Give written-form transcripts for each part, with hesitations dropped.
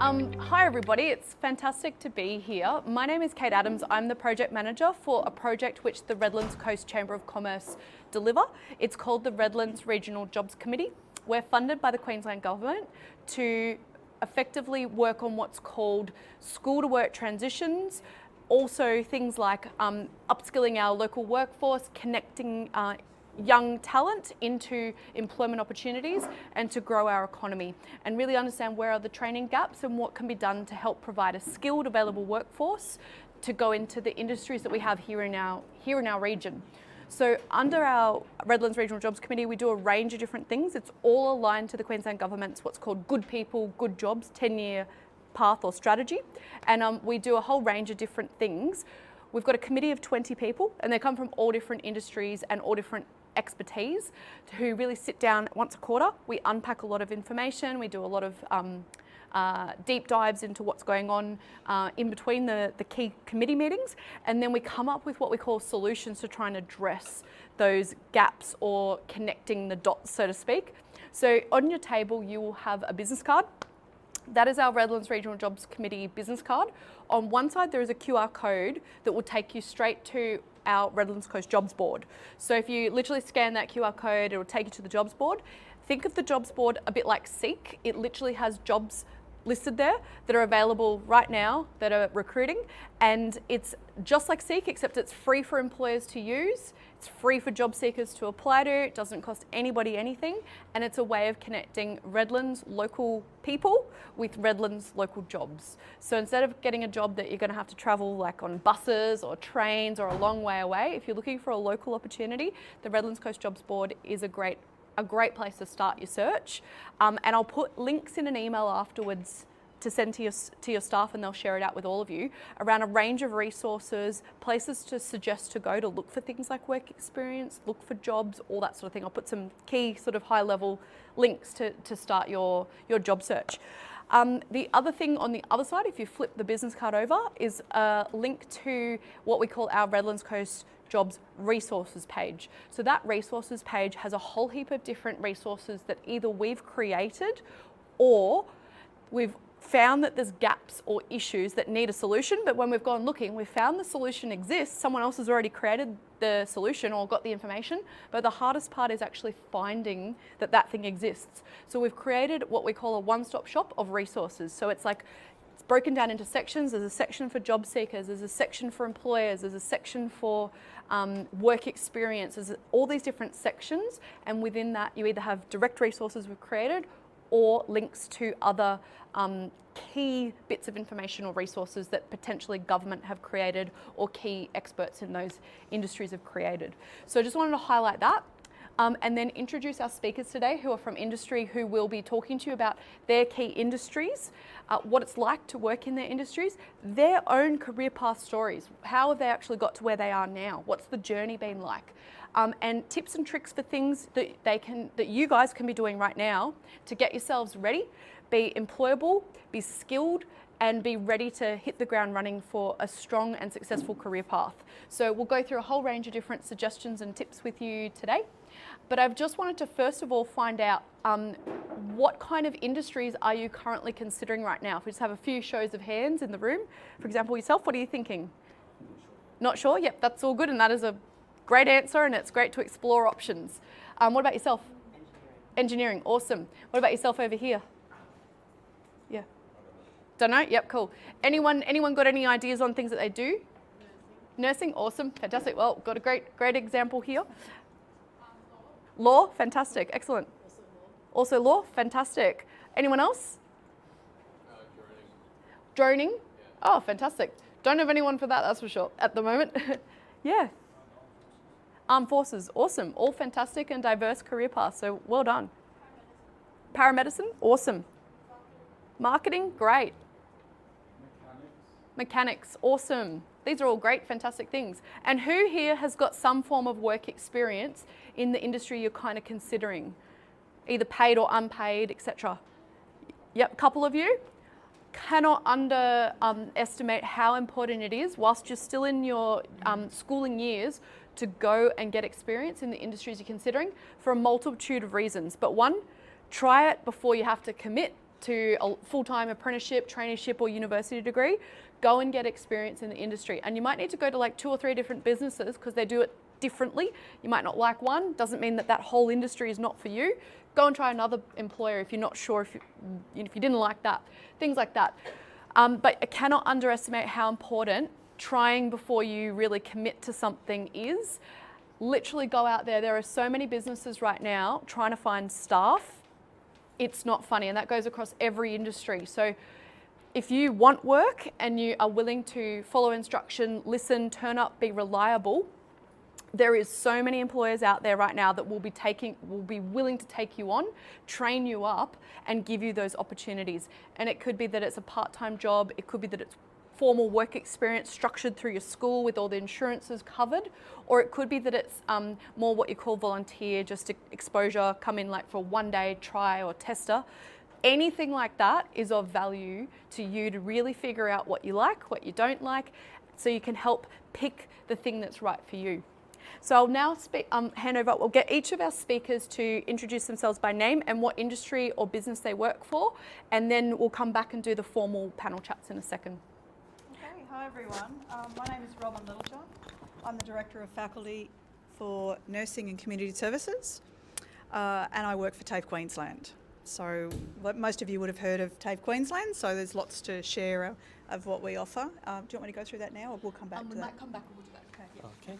Hi everybody, it's fantastic to be here. My name is Kate Adams. I'm the project manager for a project which the Redlands Coast Chamber of Commerce deliver. It's called the Redlands Regional Jobs Committee. We're funded by the Queensland Government to effectively work on what's called school to work transitions, also things like upskilling our local workforce, connecting young talent into employment opportunities and to grow our economy and really understand where are the training gaps and what can be done to help provide a skilled available workforce to go into the industries that we have here in our region. So under our Redlands Regional Jobs Committee, we do a range of different things. It's all aligned to the Queensland Government's what's called Good People, Good Jobs 10-year path or strategy. And we do a whole range of different things. We've got a committee of 20 people and they come from all different industries and all different expertise who really sit down once a quarter. We unpack a lot of information. We do a lot of deep dives into what's going on in between the key committee meetings, and then we come up with what we call solutions to try and address those gaps or connecting the dots, so to speak. So on your table you will have a business card. That is our Redlands Regional Jobs Committee business card. On one side there is a QR code that will take you straight to our Redlands Coast Jobs Board. So if you literally scan that QR code, it will take you to the jobs board. Think of the jobs board a bit like Seek. It literally has jobs listed there that are available right now that are recruiting, and it's just like Seek except it's free for employers to use, it's free for job seekers to apply to, it doesn't cost anybody anything, and it's a way of connecting Redlands local people with Redlands local jobs. So instead of getting a job that you're going to have to travel like on buses or trains or a long way away, if you're looking for a local opportunity, the Redlands Coast Jobs Board is a great place to start your search. And I'll put links in an email afterwards to send to your staff, and they'll share it out with all of you around a range of resources, places to suggest to go to look for things like work experience, look for jobs, all that sort of thing. I'll put some key sort of high level links to start your job search. The other thing on the other side, if you flip the business card over, is a link to what we call our Redlands Coast Jobs resources page. So that resources page has a whole heap of different resources that either we've created or we've found that there's gaps or issues that need a solution, but when we've gone looking, we've found the solution exists, someone else has already created the solution or got the information, but the hardest part is actually finding that that thing exists. So we've created what we call a one-stop shop of resources. So it's like, it's broken down into sections. There's a section for job seekers, there's a section for employers, there's a section for work experience, there's all these different sections, and within that you either have direct resources we've created or links to other key bits of information or resources that potentially government have created or key experts in those industries have created. So I just wanted to highlight that. And then introduce our speakers today who are from industry, who will be talking to you about their key industries, what it's like to work in their industries, their own career path stories. How have they actually got to where they are now? What's the journey been like? And tips and tricks for things that you guys can be doing right now to get yourselves ready, be employable, be skilled, and be ready to hit the ground running for a strong and successful career path. So we'll go through a whole range of different suggestions and tips with you today. But I've just wanted to first of all find out what kind of industries are you currently considering right now? If we just have a few shows of hands in the room. For example, yourself, what are you thinking? Not sure? Yep, that's all good, and that is a great answer, and it's great to explore options. What about yourself? Engineering, awesome. What about yourself over here? Yeah. Don't know? Yep, cool. Anyone got any ideas on things that they do? Nursing, awesome, fantastic. Well, got a great example here. Law, fantastic, excellent. Also law, fantastic. Anyone else? Droning. Yeah. Oh, fantastic. Don't have anyone for that, that's for sure, at the moment. Yeah. Armed Forces, awesome. All fantastic and diverse career paths, so well done. Paramedicine, awesome. Marketing, great. Mechanics, awesome. These are all great, fantastic things. And who here has got some form of work experience in the industry you're kind of considering? Either paid or unpaid, etc. Yep, a couple of you. Cannot underestimate how important it is, whilst you're still in your schooling years, to go and get experience in the industries you're considering for a multitude of reasons. But one, try it before you have to commit to a full-time apprenticeship, traineeship or university degree, go and get experience in the industry. And you might need to go to like 2 or 3 different businesses because they do it differently. You might not like one, doesn't mean that that whole industry is not for you. Go and try another employer if you're not sure, if you didn't like that, things like that. But I cannot underestimate how important trying before you really commit to something is. Literally go out there. There are so many businesses right now trying to find staff. It's not funny, and that goes across every industry. So if you want work and you are willing to follow instruction, listen, turn up, be reliable, there is so many employers out there right now that will be willing to take you on, train you up, and give you those opportunities. And it could be that it's a part-time job, it could be that it's formal work experience structured through your school with all the insurances covered, or it could be that it's more what you call volunteer, just exposure, come in like for a 1-day try or tester. Anything like that is of value to you to really figure out what you like, what you don't like, so you can help pick the thing that's right for you. So I'll now hand over, we'll get each of our speakers to introduce themselves by name and what industry or business they work for, and then we'll come back and do the formal panel chats in a second. Okay, hi everyone. My name is Robyn. I'm the Director of Faculty for Nursing and Community Services, and I work for TAFE Queensland. So most of you would have heard of TAFE Queensland, so there's lots to share of what we offer. Do you want me to go through that now, or we'll come back to that? We might come back and we'll do that. Okay. Okay.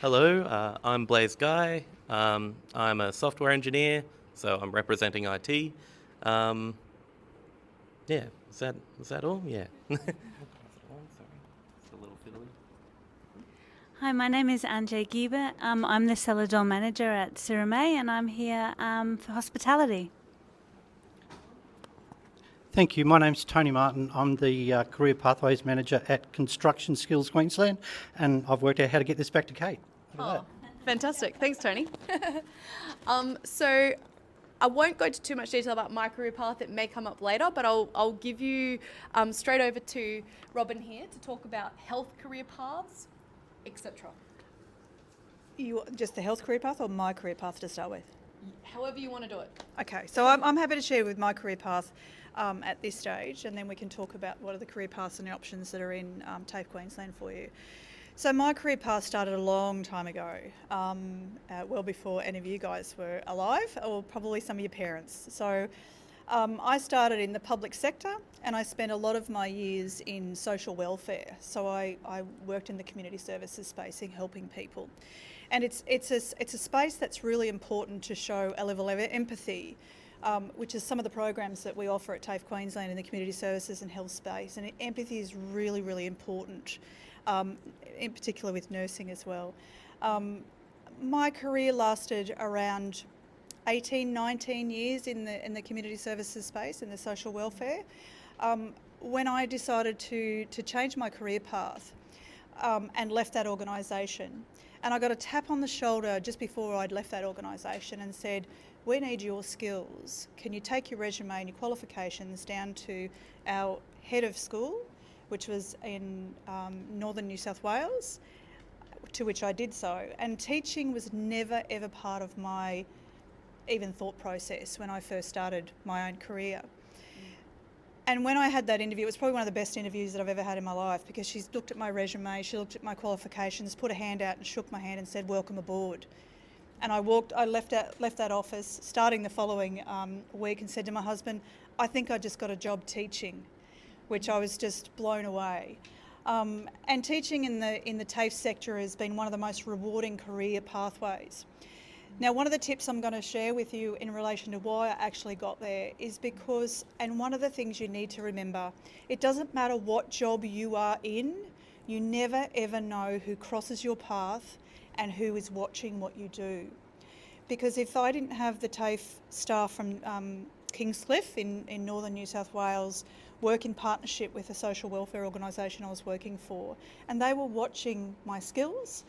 Hello, I'm Blaise Guy. I'm a software engineer, so I'm representing IT. Yeah, is that all? Yeah. Sorry, it's a little fiddly. Hi, my name is Antje Gieber. I'm the Cellar door manager at Sirromet, and I'm here for hospitality. Thank you. My name's Tony Martin. I'm the Career Pathways Manager at Construction Skills Queensland, and I've worked out how to get this back to Kate. Oh, fantastic. Thanks, Tony. So I won't go into too much detail about my career path. It may come up later, but I'll give you straight over to Robyn here to talk about health career paths, etc. You just the health career path or my career path to start with? However you want to do it. Okay, so I'm happy to share with my career path at this stage, and then we can talk about what are the career paths and the options that are in TAFE Queensland for you. So my career path started a long time ago, well before any of you guys were alive, or probably some of your parents. So I started in the public sector, and I spent a lot of my years in social welfare. So I worked in the community services space, in helping people. And it's a space that's really important to show a level of empathy, which is some of the programs that we offer at TAFE Queensland in the community services and health space. And empathy is really, really important, in particular with nursing as well. My career lasted around 18, 19 years in the community services space, in the social welfare. When I decided to change my career path and left that organisation, and I got a tap on the shoulder just before I'd left that organisation and said, we need your skills. Can you take your resume and your qualifications down to our head of school, which was in northern New South Wales, to which I did so. And teaching was never ever part of my even thought process when I first started my own career. And when I had that interview, it was probably one of the best interviews that I've ever had in my life, because she looked at my resume, she looked at my qualifications, put a hand out and shook my hand and said, welcome aboard. And I left that office, starting the following week, and said to my husband, I think I just got a job teaching, which I was just blown away. And teaching in the TAFE sector has been one of the most rewarding career pathways. Now, one of the tips I'm going to share with you in relation to why I actually got there is because, and one of the things you need to remember, it doesn't matter what job you are in, you never ever know who crosses your path and who is watching what you do. Because if I didn't have the TAFE staff from Kingscliff in northern New South Wales work in partnership with a social welfare organisation I was working for, and they were watching my skills,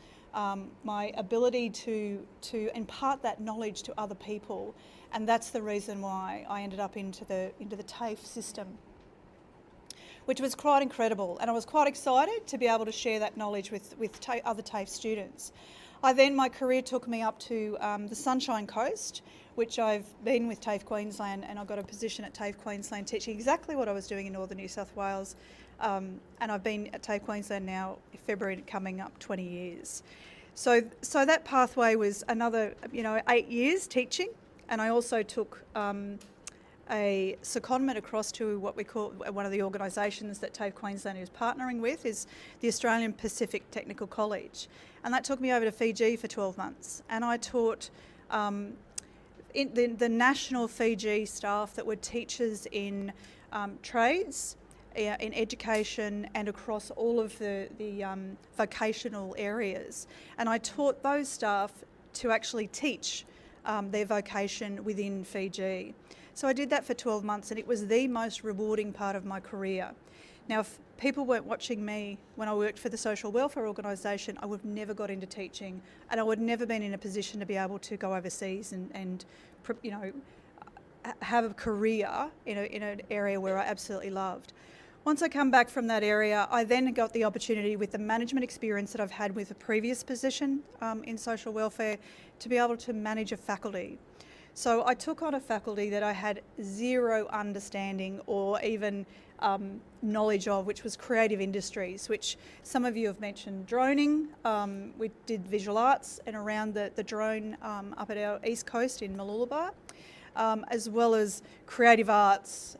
my ability to impart that knowledge to other people, and that's the reason why I ended up into the TAFE system, which was quite incredible, and I was quite excited to be able to share that knowledge with other TAFE students. My career took me up to the Sunshine Coast, which I've been with TAFE Queensland, and I got a position at TAFE Queensland teaching exactly what I was doing in northern New South Wales. And I've been at TAFE Queensland now, February coming up 20 years. So that pathway was another, 8 years teaching, and I also took a secondment across to what we call one of the organisations that TAFE Queensland is partnering with is the Australian Pacific Technical College, and that took me over to Fiji for 12 months, and I taught the national Fiji staff that were teachers in trades, in education, and across all of the vocational areas, and I taught those staff to actually teach their vocation within Fiji. So I did that for 12 months, and it was the most rewarding part of my career. Now, if people weren't watching me when I worked for the social welfare organisation, I would have never got into teaching, and I would have never been in a position to be able to go overseas and have a career in an area where I absolutely loved. Once I come back from that area, I then got the opportunity with the management experience that I've had with a previous position in social welfare to be able to manage a faculty. So I took on a faculty that I had zero understanding or even knowledge of, which was creative industries, which some of you have mentioned droning. We did visual arts and around the drone up at our east coast in Mooloolaba, as well as creative arts,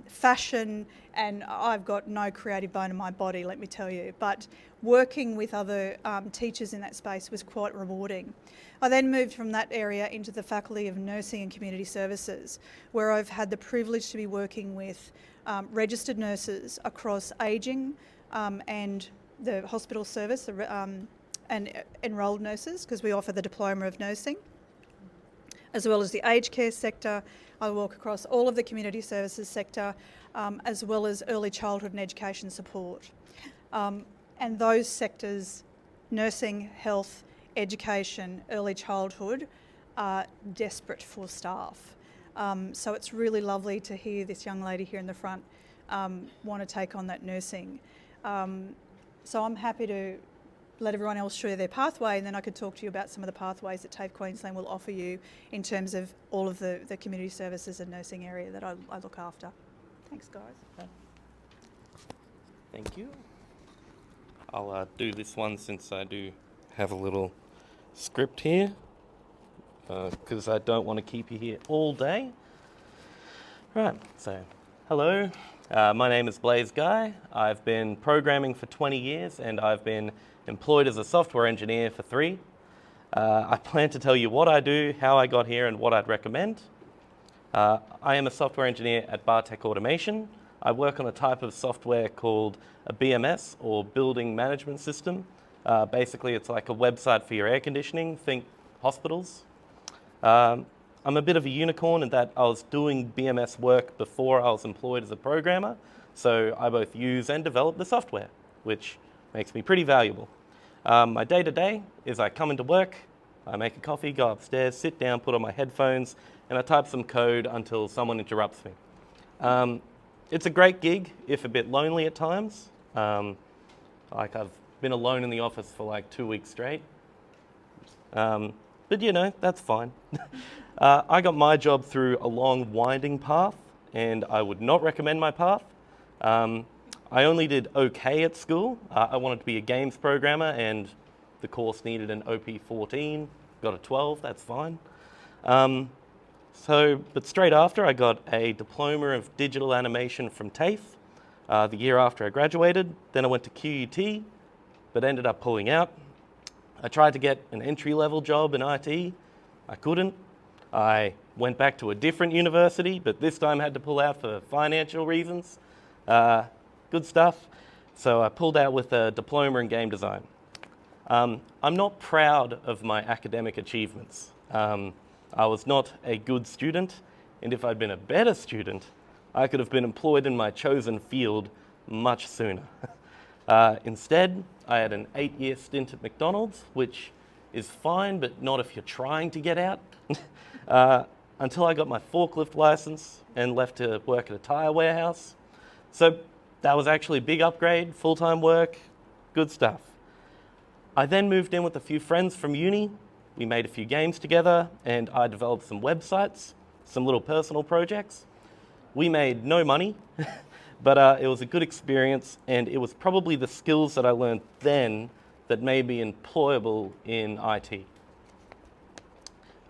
fashion, and I've got no creative bone in my body, let me tell you. But working with other teachers in that space was quite rewarding. I then moved from that area into the Faculty of Nursing and Community Services, where I've had the privilege to be working with registered nurses across ageing and the hospital service and enrolled nurses, because we offer the Diploma of Nursing, as well as the aged care sector. I work across all of the community services sector, as well as early childhood and education support. And those sectors, nursing, health, education, early childhood, are desperate for staff. So it's really lovely to hear this young lady here in the front want to take on that nursing. So I'm happy to let everyone else share their pathway, and then I could talk to you about some of the pathways that TAFE Queensland will offer you in terms of all of the community services and nursing area that I look after. Thanks, guys. Thank you. I'll do this one since I do have a little script here, because I don't want to keep you here all day. Right, so hello, my name is Blaise Guy. I've been programming for 20 years and I've been employed as a software engineer for 3. I plan to tell you what I do, how I got here, and what I'd recommend. I am a software engineer at Bartech Automation. I work on a type of software called a BMS, or Building Management System. Basically, it's like a website for your air conditioning, think hospitals. I'm a bit of a unicorn in that I was doing BMS work before I was employed as a programmer, so I both use and develop the software, which makes me pretty valuable. My day-to-day is I come into work, I make a coffee, go upstairs, sit down, put on my headphones, and I type some code until someone interrupts me. It's a great gig, if a bit lonely at times. Like I've been alone in the office for like 2 weeks straight. But you know, that's fine. I got my job through a long, winding path, and I would not recommend my path. I only did okay at school. I wanted to be a games programmer, and the course needed an OP14. Got a 12, that's fine. But straight after, I got a diploma of digital animation from TAFE the year after I graduated. Then I went to QUT, but ended up pulling out. I tried to get an entry-level job in IT. I couldn't. I went back to a different university, but this time had to pull out for financial reasons. Good stuff. So I pulled out with a diploma in game design. I'm not proud of my academic achievements. I was not a good student, and if I'd been a better student, I could have been employed in my chosen field much sooner. Instead, I had an 8-year stint at McDonald's, which is fine, but not if you're trying to get out, until I got my forklift license and left to work at a tyre warehouse. So that was actually a big upgrade, full-time work, good stuff. I then moved in with a few friends from uni. We made a few games together, and I developed some websites, some little personal projects. We made no money, but it was a good experience, and it was probably the skills that I learned then that made me employable in IT.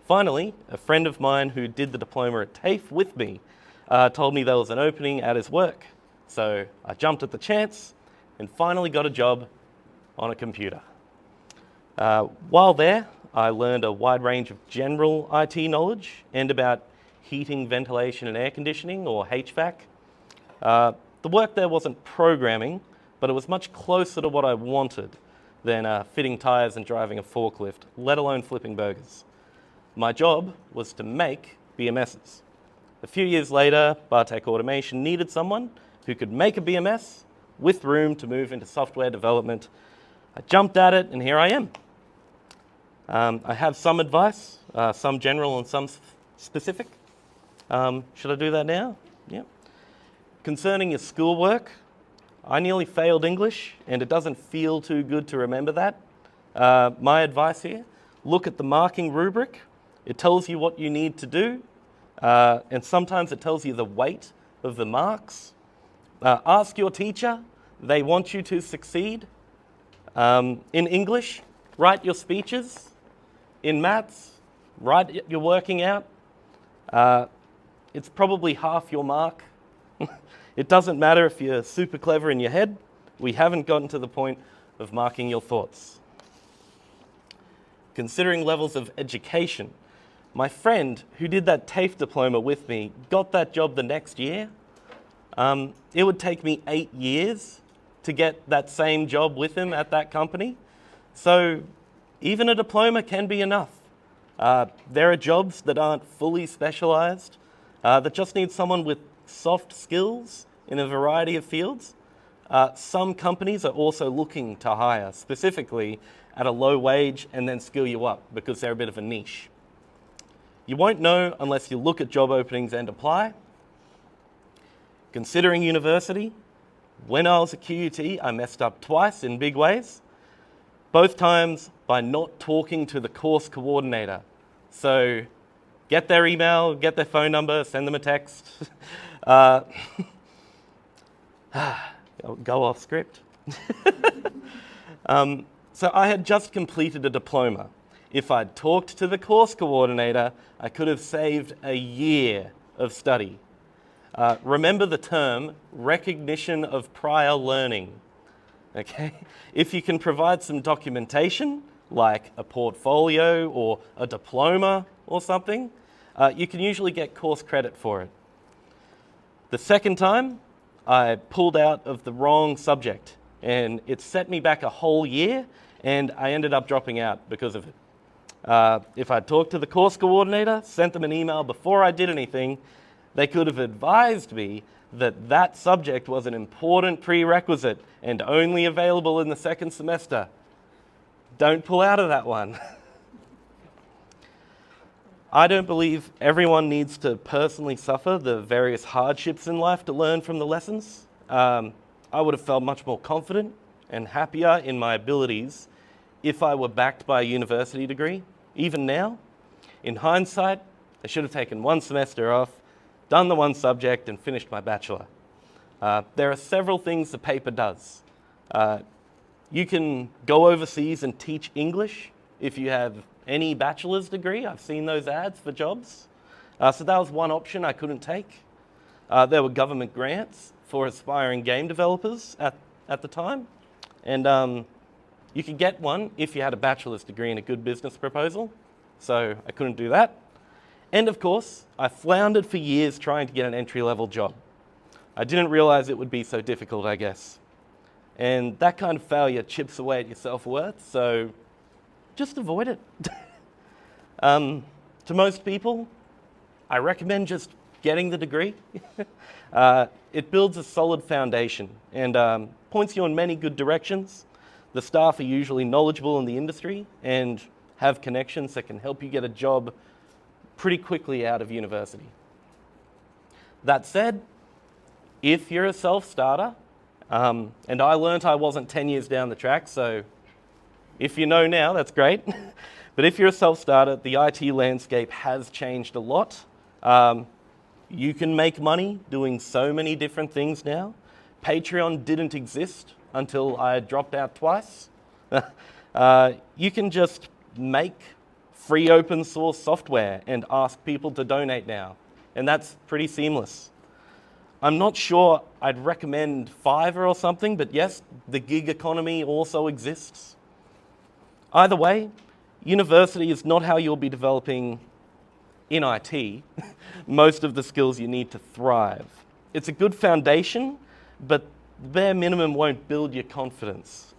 Finally, a friend of mine who did the diploma at TAFE with me told me there was an opening at his work. So I jumped at the chance and finally got a job on a computer. While there, I learned a wide range of general IT knowledge and about heating, ventilation and air conditioning, or HVAC. The work there wasn't programming, but it was much closer to what I wanted than fitting tyres and driving a forklift, let alone flipping burgers. My job was to make BMSs. A few years later, Bartek Automation needed someone who could make a BMS with room to move into software development. I jumped at it, and here I am. I have some advice, some general and some specific. Should I do that now? Yeah. Concerning your schoolwork, I nearly failed English, and it doesn't feel too good to remember that. My advice here, look at the marking rubric. It tells you what you need to do, and sometimes it tells you the weight of the marks. Ask your teacher. They want you to succeed. In English, write your speeches. In maths, write your working out. It's probably half your mark. It doesn't matter if you're super clever in your head. We haven't gotten to the point of marking your thoughts. Considering levels of education, my friend who did that TAFE diploma with me got that job the next year. It would take me 8 years to get that same job with him at that company. So even a diploma can be enough. There are jobs that aren't fully specialized, that just need someone with soft skills in a variety of fields. Some companies are also looking to hire specifically at a low wage and then skill you up because they're a bit of a niche. You won't know unless you look at job openings and apply. Considering university, when I was at QUT, I messed up twice in big ways. Both times by not talking to the course coordinator. So get their email, get their phone number, send them a text. Go off script. So I had just completed a diploma. If I'd talked to the course coordinator, I could have saved a year of study. Remember the term recognition of prior learning. Okay? If you can provide some documentation, like a portfolio or a diploma or something, you can usually get course credit for it. The second time, I pulled out of the wrong subject, and it set me back a whole year, and I ended up dropping out because of it. If I'd talked to the course coordinator, sent them an email before I did anything, they could have advised me that that subject was an important prerequisite and only available in the second semester. Don't pull out of that one. I don't believe everyone needs to personally suffer the various hardships in life to learn from the lessons. I would have felt much more confident and happier in my abilities if I were backed by a university degree. Even now, in hindsight, I should have taken one semester off, done the one subject, and finished my bachelor. There are several things the paper does. You can go overseas and teach English if you have any bachelor's degree. I've seen those ads for jobs. So that was one option I couldn't take. There were government grants for aspiring game developers at the time. And you could get one if you had a bachelor's degree and a good business proposal. So I couldn't do that. And of course, I floundered for years trying to get an entry-level job. I didn't realize it would be so difficult, I guess. And that kind of failure chips away at your self-worth, so just avoid it. To most people, I recommend just getting the degree. It builds a solid foundation and points you in many good directions. The staff are usually knowledgeable in the industry and have connections that can help you get a job pretty quickly out of university. That said, if you're a self-starter, and I learnt I wasn't 10 years down the track, so If you know now, that's great. But if you're a self-starter, the IT landscape has changed a lot. You can make money doing so many different things now. Patreon didn't exist until I dropped out twice. You can just make free open source software and ask people to donate now. And that's pretty seamless. I'm not sure I'd recommend Fiverr or something, but yes, the gig economy also exists. Either way, university is not how you'll be developing in IT most of the skills you need to thrive. It's a good foundation, but the bare minimum won't build your confidence.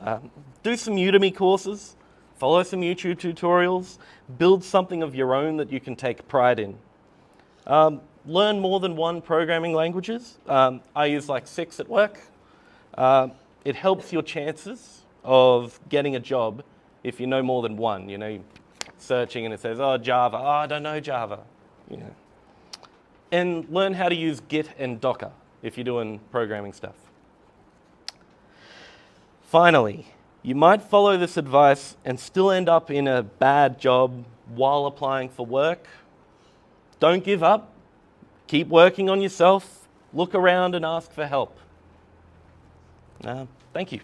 Do some Udemy courses, follow some YouTube tutorials, build something of your own that you can take pride in. Learn more than one programming languages. I use like 6 at work. It helps your chances of getting a job if you know more than one. You know, searching and it says, oh, Java, oh, I don't know Java. You know. And learn how to use Git and Docker if you're doing programming stuff. Finally, you might follow this advice and still end up in a bad job while applying for work. Don't give up. Keep working on yourself. Look around and ask for help. Thank you.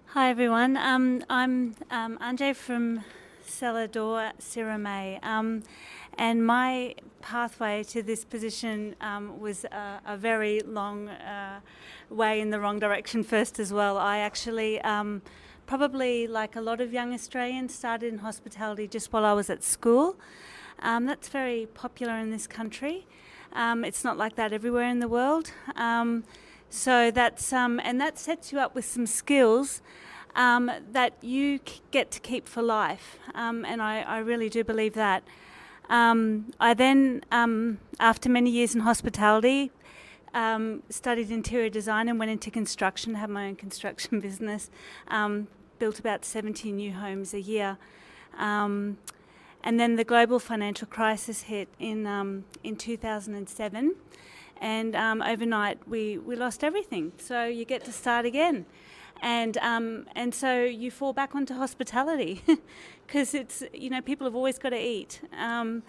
Hi everyone, I'm Antje from Cellar at Sirromet, and my pathway to this position was a very long way in the wrong direction first as well. I actually, probably like a lot of young Australians, started in hospitality just while I was at school. That's very popular in this country. It's not like that everywhere in the world. So that's, and that sets you up with some skills that you get to keep for life, and I really do believe that. I then, after many years in hospitality, studied interior design and went into construction, had my own construction business, built about 70 new homes a year. And then the global financial crisis hit in 2007. And overnight we lost everything. So you get to start again. And so you fall back onto hospitality because it's, you know, people have always got to eat. And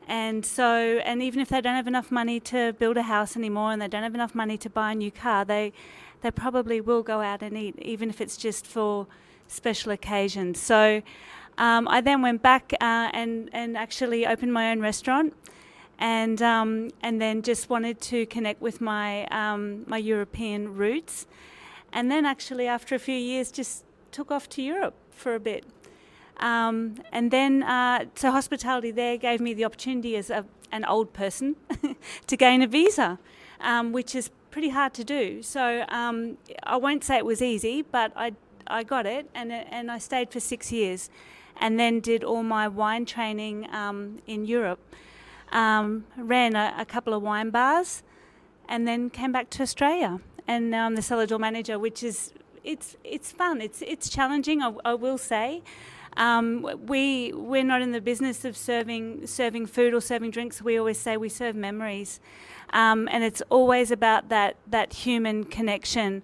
even if they don't have enough money to build a house anymore and they don't have enough money to buy a new car, they probably will go out and eat, even if it's just for special occasions. So I then went back and actually opened my own restaurant. And then just wanted to connect with my my European roots, and then actually after a few years just took off to Europe for a bit, and then so hospitality there gave me the opportunity as an old person to gain a visa, which is pretty hard to do. So I won't say it was easy, but I got it, and I stayed for 6 years, and then did all my wine training in Europe. Ran a couple of wine bars, and then came back to Australia. And now I'm the cellar door manager, which is it's fun. It's challenging, I will say. We're not in the business of serving food or serving drinks. We always say we serve memories, and it's always about that human connection.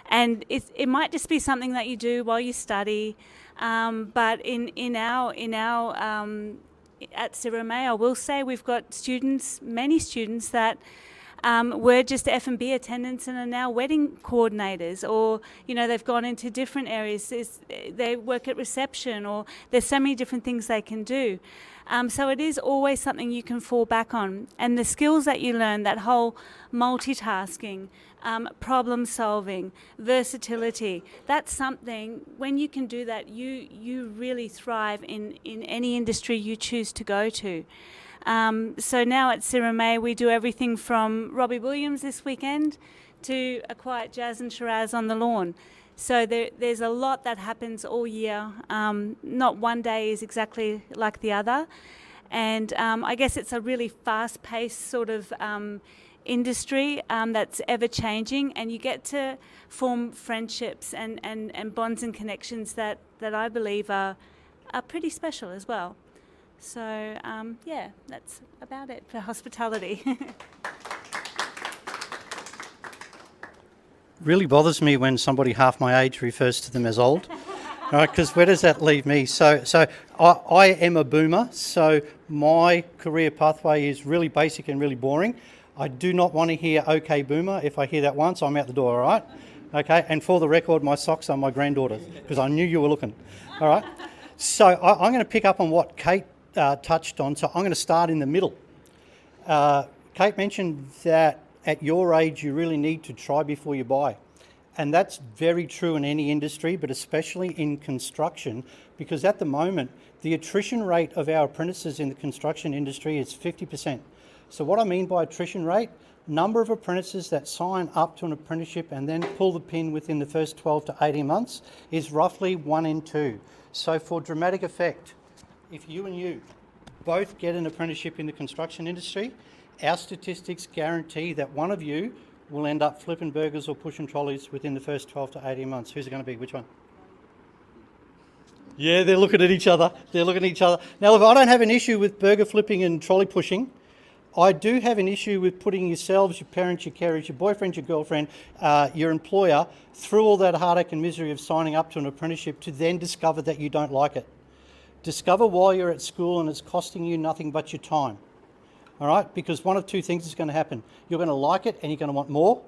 And it might just be something that you do while you study, but in our at Sirromet, I will say we've got many students that were just F&B attendants and are now wedding coordinators, or they've gone into different areas. They work at reception, or there's so many different things they can do. So it is always something you can fall back on, and the skills that you learn, that whole multitasking, problem solving, versatility, that's something, when you can do that, you really thrive in any industry you choose to go to. So now at Sirromet we do everything from Robbie Williams this weekend to a quiet jazz and Shiraz on the lawn. So there's a lot that happens all year. Not one day is exactly like the other. And I guess it's a really fast-paced sort of industry that's ever-changing, and you get to form friendships and bonds and connections that I believe are pretty special as well. So, yeah, that's about it for hospitality. Really bothers me when somebody half my age refers to them as old. Right, because where does that leave me? So I am a boomer, so my career pathway is really basic and really boring. I do not want to hear "okay, boomer." If I hear that once, I'm out the door, all right? Okay, and for the record, my socks are my granddaughter's, because I knew you were looking, all right? So I'm going to pick up on what Kate touched on, so I'm going to start in the middle. Kate mentioned that at your age, you really need to try before you buy. And that's very true in any industry, but especially in construction, because at the moment, the attrition rate of our apprentices in the construction industry is 50%. So what I mean by attrition rate, number of apprentices that sign up to an apprenticeship and then pull the pin within the first 12 to 18 months is roughly 1 in 2. So for dramatic effect, if you and you both get an apprenticeship in the construction industry, our statistics guarantee that one of you will end up flipping burgers or pushing trolleys within the first 12 to 18 months. Who's it going to be? Which one? Yeah, they're looking at each other. They're looking at each other. Now, look, I don't have an issue with burger flipping and trolley pushing. I do have an issue with putting yourselves, your parents, your carers, your boyfriend, your girlfriend, your employer, through all that heartache and misery of signing up to an apprenticeship to then discover that you don't like it. Discover while you're at school and it's costing you nothing but your time. All right, because one of two things is going to happen. You're going to like it and you're going to want more,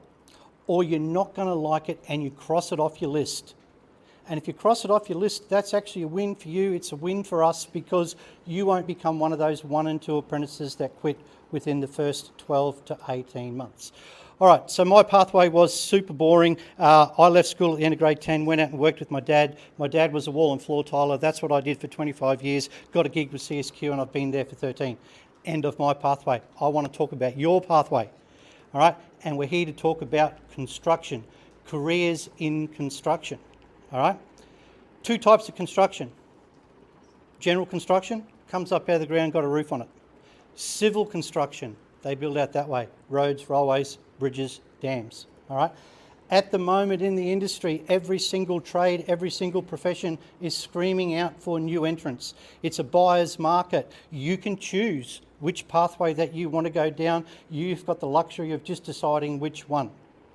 or you're not going to like it and you cross it off your list. And if you cross it off your list, that's actually a win for you. It's a win for us because you won't become one of those 1 and 2 apprentices that quit within the first 12 to 18 months. All right, so my pathway was super boring. I left school at the end of grade 10, went out and worked with my dad. My dad was a wall and floor tiler. That's what I did for 25 years. Got a gig with CSQ and I've been there for 13. End of my pathway. I want to talk about your pathway, all right? And we're here to talk about construction, careers in construction, all right? 2 types of construction. General construction, comes up out of the ground, got a roof on it. Civil construction, they build out that way. Roads, railways, bridges, dams, all right? At the moment in the industry, every single trade, every single profession is screaming out for new entrants. It's a buyer's market. You can choose which pathway that you want to go down. You've got the luxury of just deciding which one,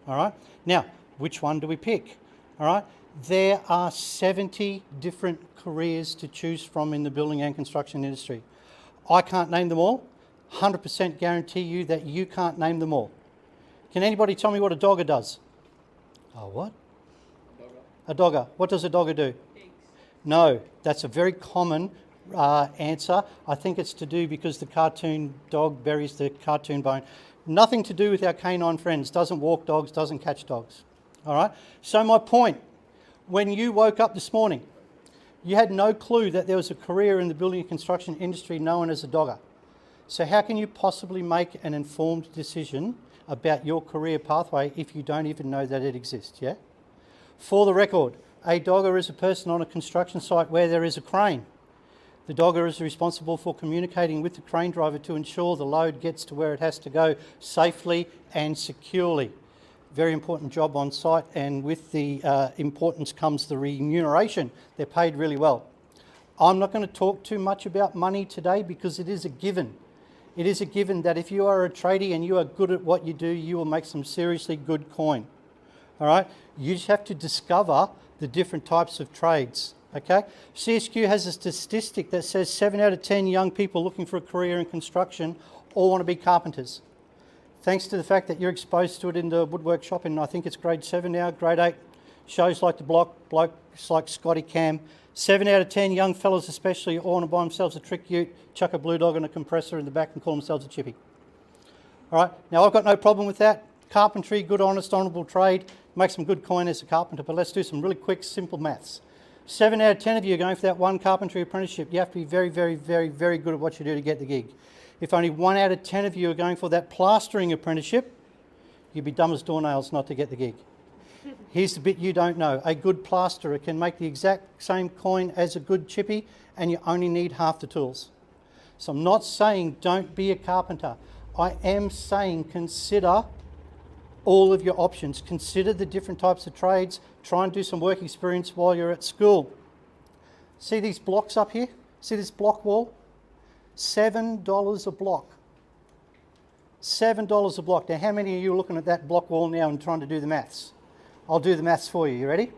all right? Now, which one do we pick, all right? There are 70 different careers to choose from in the building and construction industry. I can't name them all. 100% guarantee you that you can't name them all. Can anybody tell me what a dogger does? Oh, what? A dogger. What does a dogger do? Pigs. No, that's a very common answer. I think it's to do because the cartoon dog buries the cartoon bone. Nothing to do with our canine friends. Doesn't walk dogs, doesn't catch dogs. All right? So my point, when you woke up this morning, you had no clue that there was a career in the building and construction industry known as a dogger. So how can you possibly make an informed decision about your career pathway if you don't even know that it exists, yeah? For the record, a dogger is a person on a construction site where there is a crane. The dogger is responsible for communicating with the crane driver to ensure the load gets to where it has to go safely and securely. Very important job on site, and with the importance comes the remuneration. They're paid really well. I'm not going to talk too much about money today because it is a given. It is a given that if you are a tradie and you are good at what you do, you will make some seriously good coin. All right? You just have to discover the different types of trades. Okay? CSQ has a statistic that says 7 out of 10 young people looking for a career in construction all want to be carpenters. Thanks to the fact that you're exposed to it in the woodwork shop in, I think it's grade 7 now, grade 8, shows like the blokes like Scotty Cam. 7 out of 10 young fellas especially all want to buy themselves a trick ute, chuck a blue dog and a compressor in the back and call themselves a chippy. All right, now I've got no problem with that. Carpentry, good, honest, honourable trade, make some good coin as a carpenter, but let's do some really quick, simple maths. 7 out of 10 of you are going for that one carpentry apprenticeship. You have to be very, very, very, very good at what you do to get the gig. If only 1 out of 10 of you are going for that plastering apprenticeship, you'd be dumb as doornails not to get the gig. Here's the bit you don't know. A good plasterer can make the exact same coin as a good chippy, and you only need half the tools. So I'm not saying don't be a carpenter. I am saying consider all of your options. Consider the different types of trades. Try and do some work experience while you're at school. See these blocks up here? See this block wall? $7 a block. $7 a block. Now, how many of you are looking at that block wall now and trying to do the maths? I'll do the maths for you. You ready?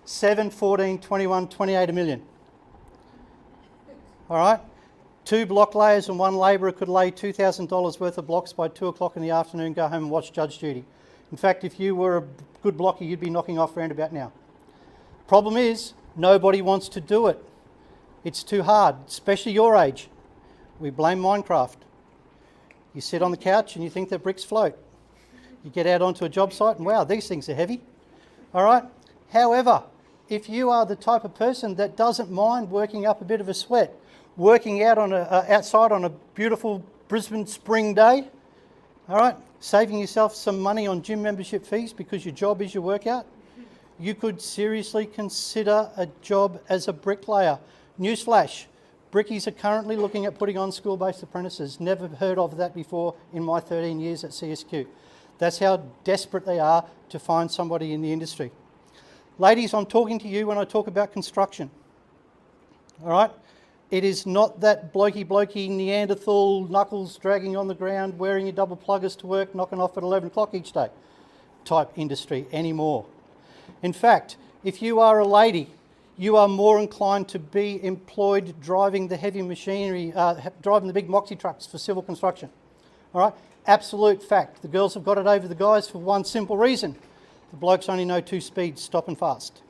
7, 14, 21, 28 a million. All right? 2 block layers and 1 labourer could lay $2,000 worth of blocks by 2 o'clock in the afternoon, go home and watch Judge Judy. In fact, if you were a good blocker, you'd be knocking off round about now. Problem is, nobody wants to do it. It's too hard, especially your age. We blame Minecraft. You sit on the couch and you think that bricks float. You get out onto a job site and wow, these things are heavy. All right? However, if you are the type of person that doesn't mind working up a bit of a sweat, working out on outside on a beautiful Brisbane spring day, all right, saving yourself some money on gym membership fees because your job is your workout, you could seriously consider a job as a bricklayer. Newsflash, brickies are currently looking at putting on school-based apprentices. Never heard of that before in my 13 years at CSQ. That's how desperate they are to find somebody in the industry. Ladies, I'm talking to you when I talk about construction. All right? It is not that blokey Neanderthal knuckles dragging on the ground, wearing your double pluggers to work, knocking off at 11 o'clock each day type industry anymore. In fact, if you are a lady, you are more inclined to be employed driving the heavy machinery, driving the big moxie trucks for civil construction. All right? Absolute fact. The girls have got it over the guys for one simple reason. The blokes only know 2 speeds, stop and fast.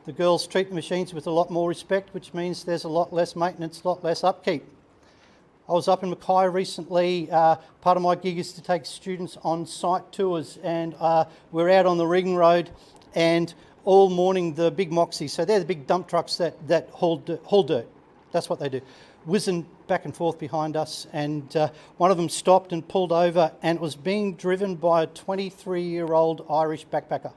The girls treat the machines with a lot more respect, which means there's a lot less maintenance, a lot less upkeep. I was up in Mackay recently. Part of my gig is to take students on site tours, and we're out on the ring road, and all morning the big moxies, so they're the big dump trucks that haul dirt. That's what they do. Whizzing back and forth behind us, and one of them stopped and pulled over, and it was being driven by a 23-year-old Irish backpacker.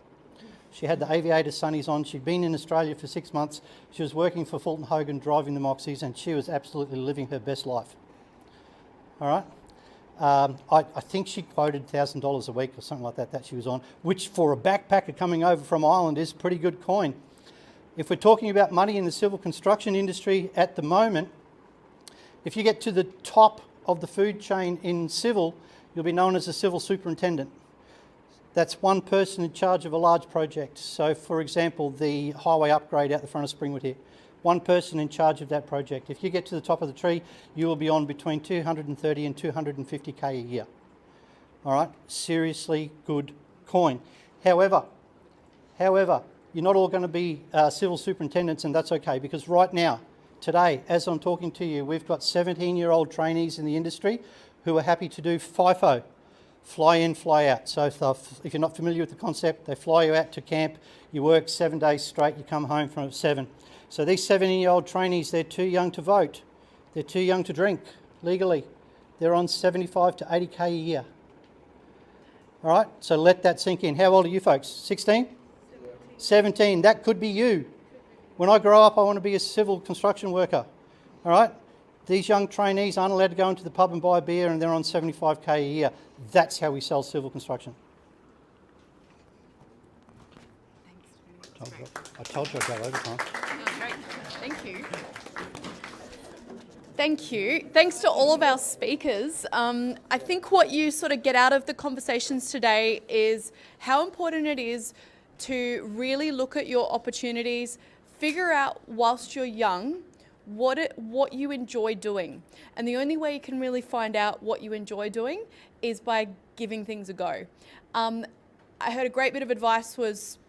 She had the aviator sunnies on. She'd been in Australia for 6 months. She was working for Fulton Hogan driving the moxies, and she was absolutely living her best life. All right? I think she quoted $1,000 a week or something like that she was on, which for a backpacker coming over from Ireland is pretty good coin. If we're talking about money in the civil construction industry at the moment, if you get to the top of the food chain in civil, you'll be known as a civil superintendent. That's one person in charge of a large project. So, for example, the highway upgrade out the front of Springwood here. One person in charge of that project. If you get to the top of the tree, you will be on between 230 and 250K a year. All right? Seriously good coin. However, you're not all going to be civil superintendents, and that's okay, because right now, today, as I'm talking to you, we've got 17-year-old trainees in the industry who are happy to do FIFO, fly in, fly out. So if you're not familiar with the concept, they fly you out to camp, you work 7 days straight, you come home from 7. So these 17-year-old trainees, they're too young to vote. They're too young to drink legally. They're on 75 to 80K a year. All right, so let that sink in. How old are you folks? 16? 17. That could be you. When I grow up, I want to be a civil construction worker. All right? These young trainees aren't allowed to go into the pub and buy a beer, and they're on 75K a year. That's how we sell civil construction. I told you I'd go overtime. Great. Thank you. Thank you. Thanks to all of our speakers. I think what you sort of get out of the conversations today is how important it is to really look at your opportunities, figure out whilst you're young what you enjoy doing. And the only way you can really find out what you enjoy doing is by giving things a go. I heard a great bit of advice was,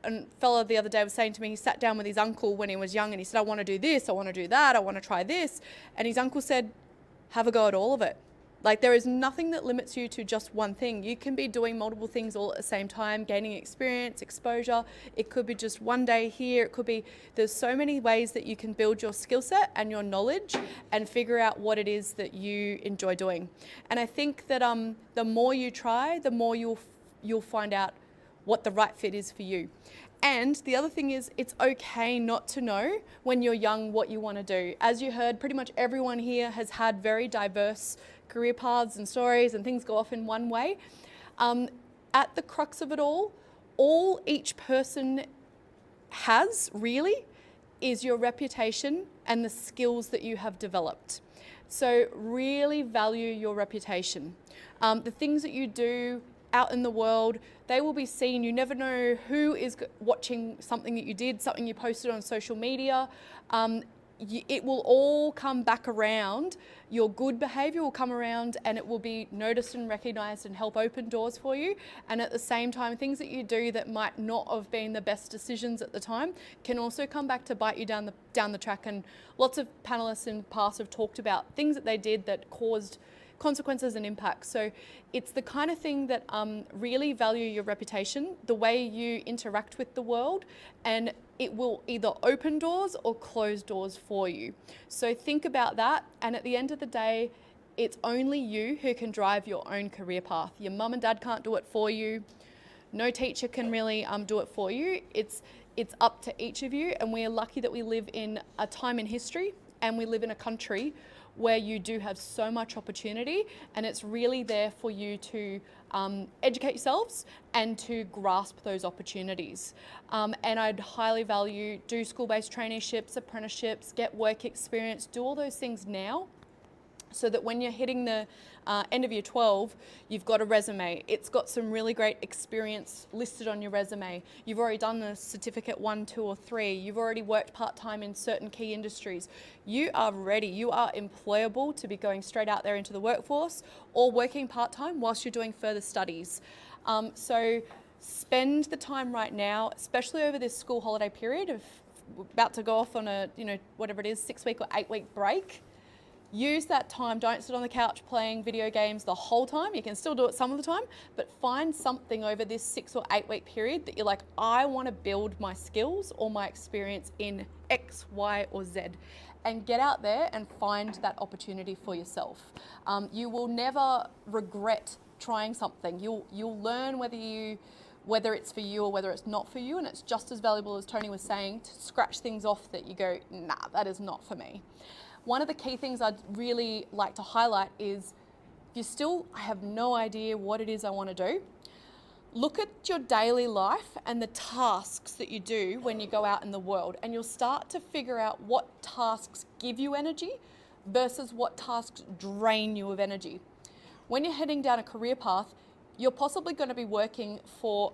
a fella the other day was saying to me, he sat down with his uncle when he was young and he said, I want to do this, I want to do that, I want to try this. And his uncle said, have a go at all of it. Like, there is nothing that limits you to just one thing. You can be doing multiple things all at the same time, gaining experience, exposure. It could be just one day here. It could be, there's so many ways that you can build your skill set and your knowledge and figure out what it is that you enjoy doing. And I think that the more you try, the more you'll find out what the right fit is for you. And the other thing is, it's okay not to know when you're young what you want to do. As you heard, pretty much everyone here has had very diverse career paths and stories, and things go off in one way. At the crux of it all each person has really is your reputation and the skills that you have developed. So really value your reputation. The things that you do out in the world, they will be seen. You never know who is watching something that you did, something you posted on social media. It will all come back around. Your good behaviour will come around and it will be noticed and recognised and help open doors for you. And at the same time, things that you do that might not have been the best decisions at the time can also come back to bite you down the track. And lots of panellists in the past have talked about things that they did that caused consequences and impacts. So it's the kind of thing that really value your reputation, the way you interact with the world, and it will either open doors or close doors for you. So think about that, and at the end of the day, it's only you who can drive your own career path. Your mum and dad can't do it for you. No teacher can really do it for you. It's up to each of you, and we are lucky that we live in a time in history and we live in a country where you do have so much opportunity, and it's really there for you to educate yourselves and to grasp those opportunities. And I'd highly value do school-based traineeships, apprenticeships, get work experience, do all those things now, so that when you're hitting the end of year 12, you've got a resume. It's got some really great experience listed on your resume. You've already done the certificate 1, 2 or 3. You've already worked part-time in certain key industries. You are ready. You are employable to be going straight out there into the workforce or working part-time whilst you're doing further studies. So spend the time right now, especially over this school holiday period of about to go off on a, whatever it is, 6-week or 8-week break. Use that time. Don't sit on the couch playing video games the whole time. You can still do it some of the time, but find something over this 6 or 8 week period that you're like, I want to build my skills or my experience in X, Y, or Z, and get out there and find that opportunity for yourself. You will never regret trying something. You'll learn whether it's for you or whether it's not for you, and it's just as valuable as Tony was saying to scratch things off that you go, nah, that is not for me. One of the key things I'd really like to highlight is if you still have no idea what it is I want to do, look at your daily life and the tasks that you do when you go out in the world, and you'll start to figure out what tasks give you energy versus what tasks drain you of energy. When you're heading down a career path, you're possibly going to be working for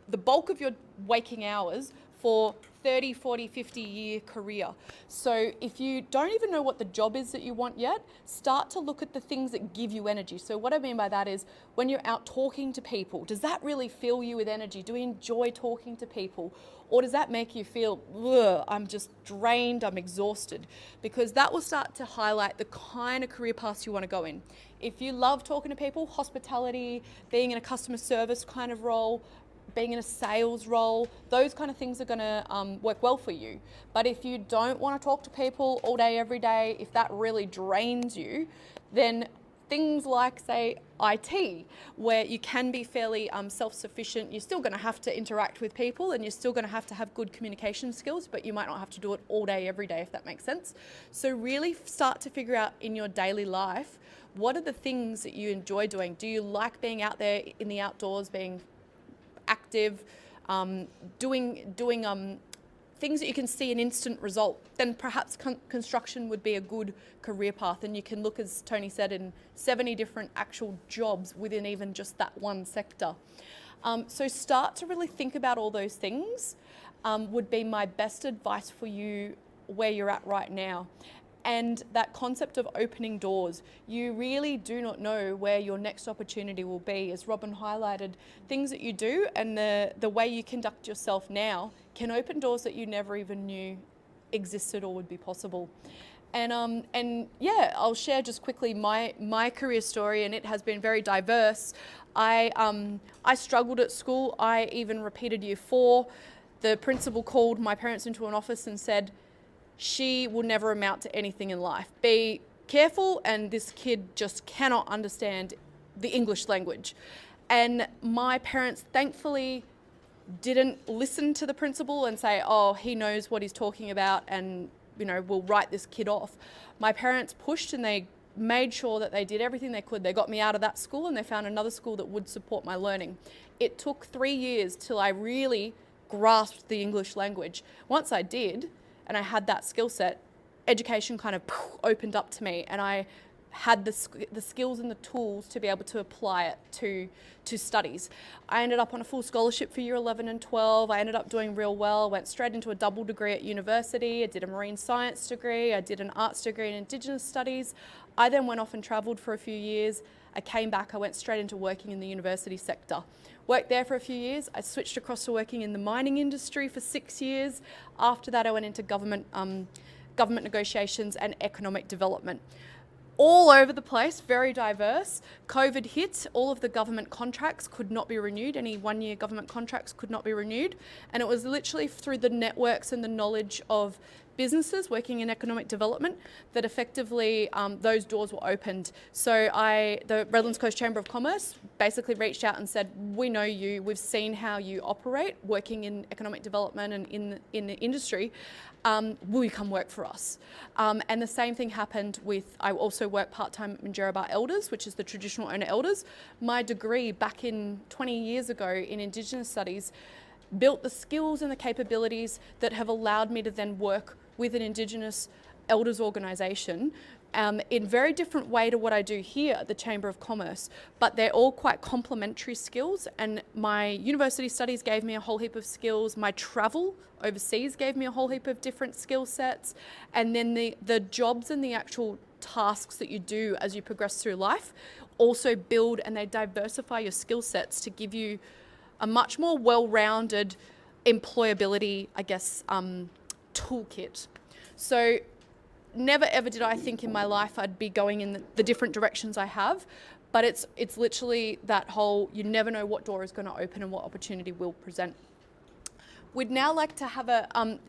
the bulk of your waking hours for 30, 40, 50-year career. So if you don't even know what the job is that you want yet, start to look at the things that give you energy. So what I mean by that is when you're out talking to people, does that really fill you with energy? Do you enjoy talking to people? Or does that make you feel, I'm just drained, I'm exhausted? Because that will start to highlight the kind of career paths you want to go in. If you love talking to people, hospitality, being in a customer service kind of role, being in a sales role, those kind of things are going to work well for you. But if you don't want to talk to people all day, every day, if that really drains you, then things like, say, IT, where you can be fairly self-sufficient, you're still going to have to interact with people and you're still going to have good communication skills, but you might not have to do it all day, every day, if that makes sense. So really start to figure out in your daily life, what are the things that you enjoy doing? Do you like being out there in the outdoors, being active, doing things that you can see an instant result? Then perhaps construction would be a good career path, and you can look, as Tony said, in 70 different actual jobs within even just that one sector. So start to really think about all those things, would be my best advice for you where you're at right now. And that concept of opening doors, you really do not know where your next opportunity will be. As Robyn highlighted, things that you do and the way you conduct yourself now can open doors that you never even knew existed or would be possible. And yeah, I'll share just quickly my career story, and it has been very diverse. I struggled at school. I even repeated year 4. The principal called my parents into an office and said, she will never amount to anything in life. Be careful, and this kid just cannot understand the English language. And my parents thankfully didn't listen to the principal and say, oh, he knows what he's talking about and, we'll write this kid off. My parents pushed and they made sure that they did everything they could. They got me out of that school and they found another school that would support my learning. It took 3 years till I really grasped the English language. Once I did, and I had that skill set, education kind of opened up to me, and I had the skills and the tools to be able to apply it to studies. I ended up on a full scholarship for year 11 and 12. I ended up doing real well, went straight into a double degree at university. I did a marine science degree. I did an arts degree in Indigenous studies. I then went off and travelled for a few years. I came back, I went straight into working in the university sector. Worked there for a few years. I switched across to working in the mining industry for 6 years. After that, I went into government negotiations and economic development. All over the place, very diverse. COVID hit, all of the government contracts could not be renewed. Any one-year government contracts could not be renewed. And it was literally through the networks and the knowledge of businesses working in economic development that effectively those doors were opened. So the Redlands Coast Chamber of Commerce basically reached out and said, we know you, we've seen how you operate working in economic development and in the industry. Will you come work for us? And the same thing happened with, I also work part-time in Jerrabah Elders, which is the traditional owner elders. My degree back in 20 years ago in Indigenous studies built the skills and the capabilities that have allowed me to then work with an Indigenous elders organisation in very different way to what I do here at the Chamber of Commerce, but they're all quite complementary skills, and my university studies gave me a whole heap of skills. My travel overseas gave me a whole heap of different skill sets, and then the jobs and the actual tasks that you do as you progress through life also build and they diversify your skill sets to give you a much more well-rounded employability, I guess, toolkit. So never ever did I think in my life I'd be going in the different directions I have, but it's literally that whole, you never know what door is going to open and what opportunity will present. We'd now like to have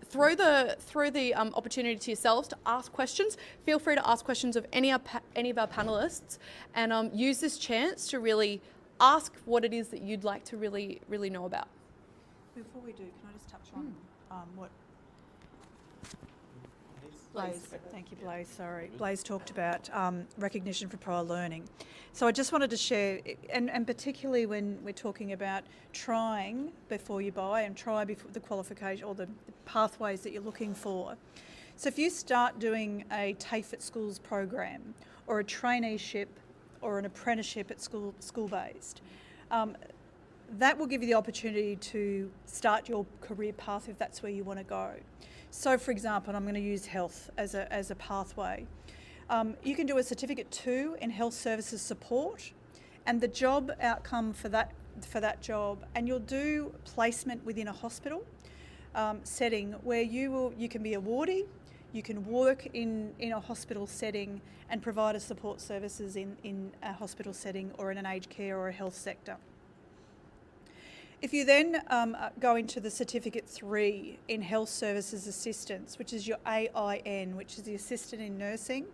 throw the opportunity to yourselves to ask questions. Feel free to ask questions of any of our panellists, and use this chance to really ask what it is that you'd like to really know about. Before we do, can I just touch on what Blaise, thank you, Blaise. Sorry, Blaise talked about recognition for prior learning. So I just wanted to share, and particularly when we're talking about trying before you buy and try before the qualification or the pathways that you're looking for. So if you start doing a TAFE at schools program or a traineeship or an apprenticeship at school-based, that will give you the opportunity to start your career path if that's where you want to go. So, for example, and I'm going to use health as a pathway. You can do a Certificate 2 in health services support, and the job outcome for that job, and you'll do placement within a hospital setting where you can be a wardie, you can work in a hospital setting and provide a support services in a hospital setting or in an aged care or a health sector. If you then go into the Certificate 3 in Health Services Assistance, which is your AIN, which is the Assistant in Nursing,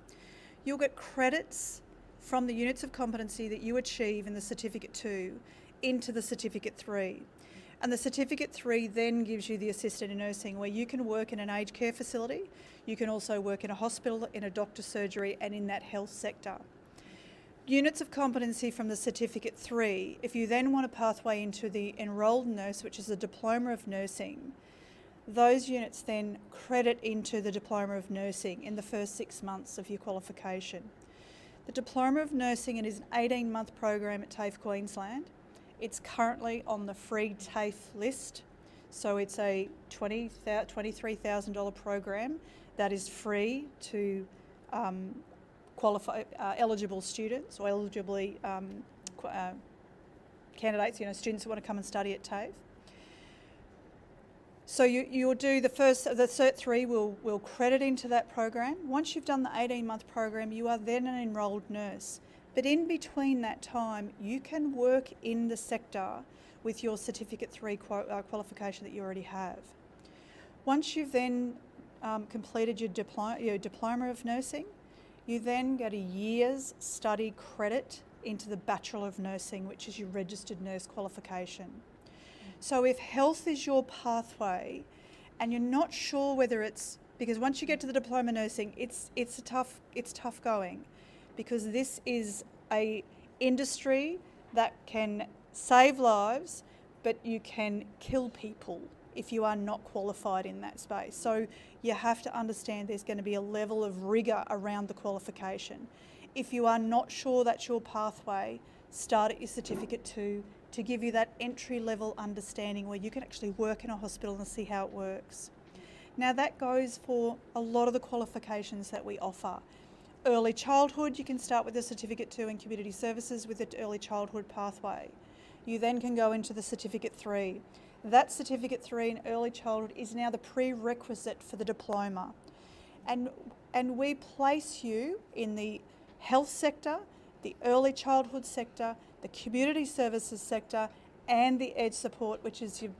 you'll get credits from the units of competency that you achieve in the Certificate 2 into the Certificate 3. And the Certificate 3 then gives you the Assistant in Nursing, where you can work in an aged care facility, you can also work in a hospital, in a doctor's surgery, and in that health sector. Units of competency from the Certificate 3, if you then want a pathway into the enrolled nurse, which is the Diploma of Nursing, those units then credit into the Diploma of Nursing in the first 6 months of your qualification. The Diploma of Nursing, it is an 18-month program at TAFE Queensland. It's currently on the free TAFE list, so it's a $23,000 program that is free to eligible students or eligibly candidates, students who want to come and study at TAFE. So you'll do the Cert 3 will credit into that program. Once you've done the 18-month program, you are then an enrolled nurse. But in between that time, you can work in the sector with your Certificate 3 qualification that you already have. Once you've then completed your Diploma of Nursing, you then get a year's study credit into the Bachelor of Nursing, which is your registered nurse qualification. So if health is your pathway and you're not sure whether it's, because once you get to the Diploma of Nursing, it's tough going, because this is a industry that can save lives, but you can kill people if you are not qualified in that space. So you have to understand there's going to be a level of rigour around the qualification. If you are not sure that's your pathway, start at your Certificate 2 to give you that entry level understanding where you can actually work in a hospital and see how it works. Now that goes for a lot of the qualifications that we offer. Early childhood, you can start with the Certificate 2 in Community Services with the early childhood pathway. You then can go into the Certificate 3. That Certificate 3 in early childhood is now the prerequisite for the diploma. And we place you in the health sector, the early childhood sector, the community services sector, and the ed support, which is your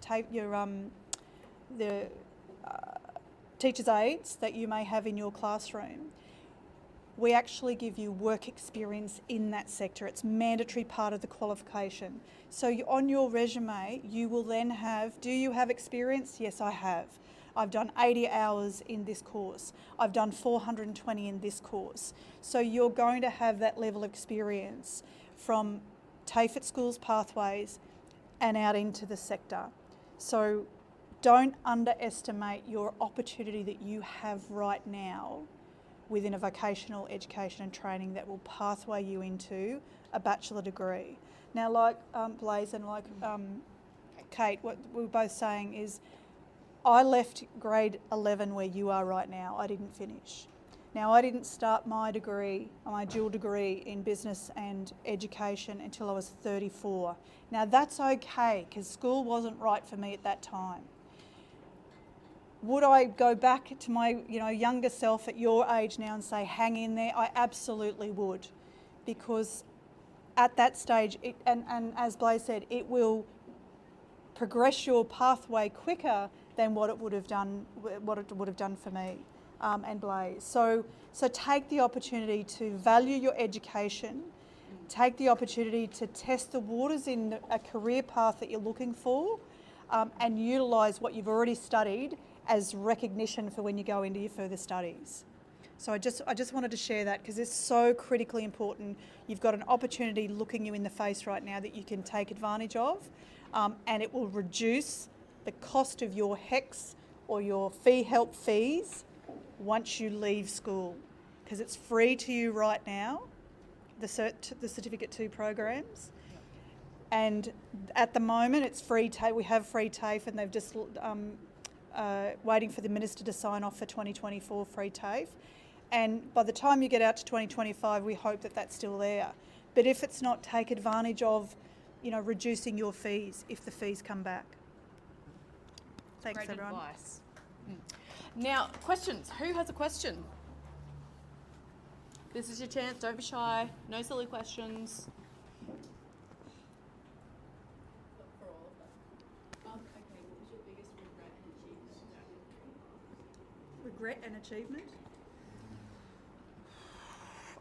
teachers' aides that you may have in your classroom. We actually give you work experience in that sector. It's mandatory part of the qualification. So on your resume, you will then have, do you have experience? Yes, I have. I've done 80 hours in this course. I've done 420 in this course. So you're going to have that level of experience from TAFE at schools pathways and out into the sector. So don't underestimate your opportunity that you have right now within a vocational education and training that will pathway you into a bachelor degree. Now, like Blaise and like Kate, what we were both saying is, I left grade 11 where you are right now. I didn't finish. Now, I didn't start my degree, my dual degree in business and education until I was 34. Now, that's okay, because school wasn't right for me at that time. Would I go back to my younger self at your age now and say, hang in there? I absolutely would, because at that stage, and as Blaise said, it will progress your pathway quicker than what it would have done for me and Blaise. So take the opportunity to value your education, take the opportunity to test the waters in a career path that you're looking for, and utilise what you've already studied as recognition for when you go into your further studies. So I just wanted to share that because it's so critically important. You've got an opportunity looking you in the face right now that you can take advantage of, and it will reduce the cost of your HECS or your help fees once you leave school, because it's free to you right now, the Certificate 2 programs. And at the moment it's free TAFE. We have free TAFE, and they've just waiting for the Minister to sign off for 2024 free TAFE. And by the time you get out to 2025, we hope that that's still there. But if it's not, take advantage of, reducing your fees if the fees come back. Thanks, Great everyone. advice. Now, questions. Who has a question? This is your chance. Don't be shy. No silly questions. Regret and achievement?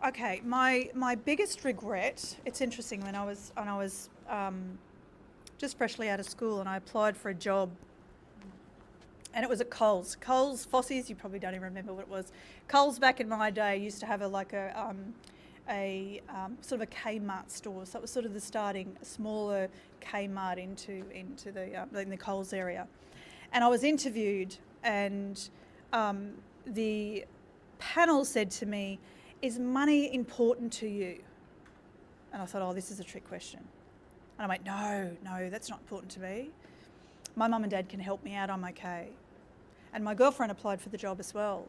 Okay, my biggest regret, it's interesting, when I was just freshly out of school and I applied for a job, and it was at Coles. Coles, Fossies, you probably don't even remember what it was. Coles back in my day used to have a sort of a Kmart store, so it was sort of the starting smaller Kmart in the Coles area. And I was interviewed, and the panel said to me, "Is money important to you?" And I thought, oh, this is a trick question. And I went, no, that's not important to me. My mum and dad can help me out, I'm okay. And my girlfriend applied for the job as well.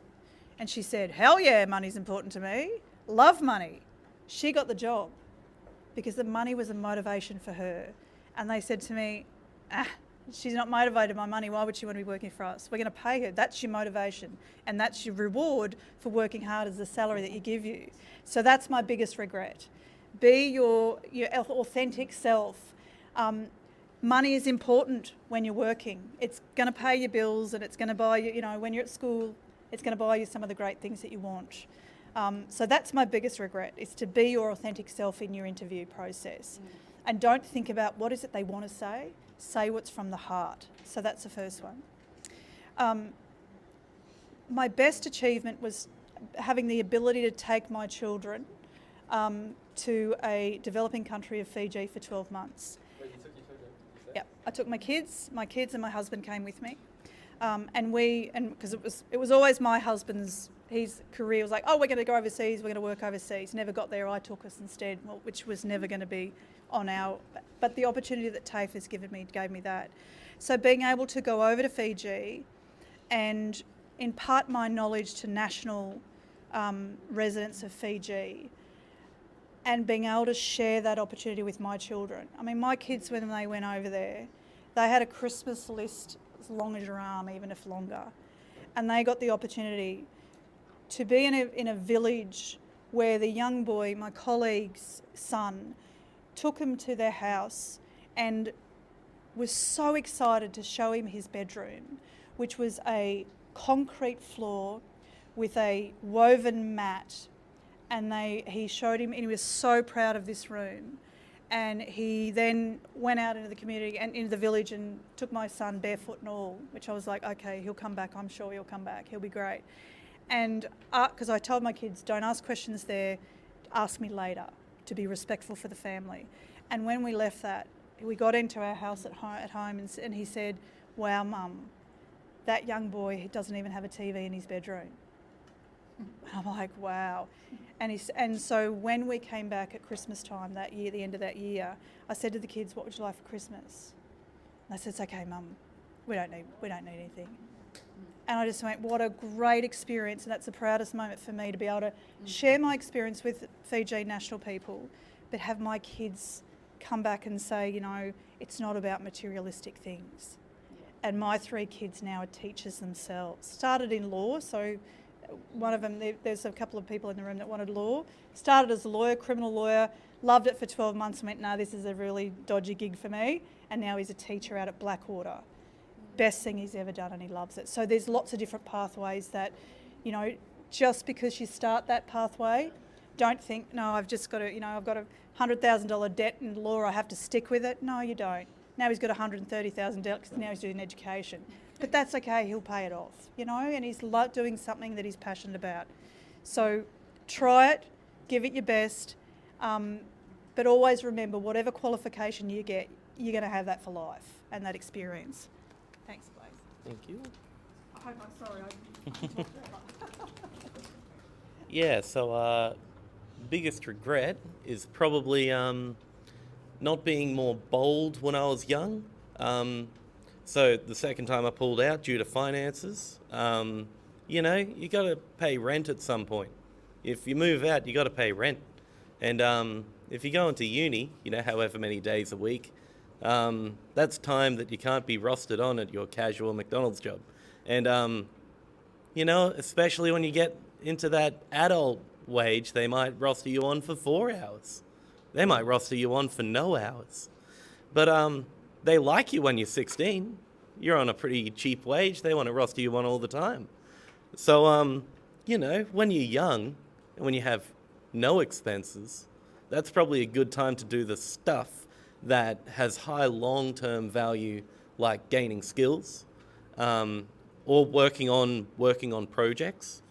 And she said, hell yeah, money's important to me. Love money. She got the job because the money was a motivation for her. And they said to me, she's not motivated by money. Why would she want to be working for us? We're going to pay her. That's your motivation. And that's your reward for working hard, as the salary that you give you. So that's my biggest regret. Be your authentic self. Money is important when you're working. It's going to pay your bills, and it's going to buy you, when you're at school, it's going to buy you some of the great things that you want. So that's my biggest regret, is to be your authentic self in your interview process. And don't think about what is it they want to say. Say what's from the heart. So that's the first one. My best achievement was having the ability to take my children to a developing country of Fiji for 12 months. Wait, you took your children? Yep, I took my kids and my husband came with me. And because it was always my husband's, his career was like, oh, we're going to go overseas, we're going to work overseas. Never got there, I took us instead, which was never going to be on our, but the opportunity that TAFE has given me gave me that. So being able to go over to Fiji and impart my knowledge to national residents of Fiji, and being able to share that opportunity with my children. I mean, my kids, when they went over there, they had a Christmas list as long as your arm, even if longer. And they got the opportunity to be in a village where the young boy, my colleague's son, took him to their house and was so excited to show him his bedroom, which was a concrete floor with a woven mat. And he showed him, and he was so proud of this room. And he then went out into the community and into the village and took my son barefoot and all, which I was like, okay, he'll come back. I'm sure he'll come back. He'll be great. And because I told my kids, don't ask questions there, ask me later, to be respectful for the family. And when we left that, we got into our house at home and he said, wow, Mum, that young boy doesn't even have a TV in his bedroom. I'm like, wow. And so when we came back at Christmas time that year, the end of that year, I said to the kids, what would you like for Christmas? And they said, it's okay, Mum, we don't need anything. And I just went, what a great experience. And that's the proudest moment for me, to be able to share my experience with Fiji national people, but have my kids come back and say, you know, it's not about materialistic things. And my 3 kids now are teachers themselves. Started in law, so one of them, there's a couple of people in the room that wanted law. Started as a lawyer, criminal lawyer, loved it for 12 months and went, no, this is a really dodgy gig for me. And now he's a teacher out at Blackwater. Best thing he's ever done, and he loves it. So there's lots of different pathways that, you know, just because you start that pathway, don't think, no, I've just got to, you know, I've got a $100,000 debt in law, I have to stick with it. No, you don't. Now he's got $130,000 debt because now he's doing education. But that's okay, he'll pay it off, you know, and he's doing something that he's passionate about. So try it, give it your best, but always remember, whatever qualification you get, you're going to have that for life and that experience. Thanks, Blaise. Thank you. I hope I'm sorry. Yeah, so biggest regret is probably not being more bold when I was young. So the second time I pulled out due to finances, you know, you got to pay rent at some point. If you move out, you got to pay rent. And if you go into uni, you know, however many days a week, that's time that you can't be rostered on at your casual McDonald's job. And, you know, especially when you get into that adult wage, they might roster you on for 4 hours. They might roster you on for no hours. But they like you when you're 16. You're on a pretty cheap wage. They want to roster you on all the time. So, you know, when you're young and when you have no expenses, that's probably a good time to do the stuff that has high long-term value, like gaining skills, or working on projects.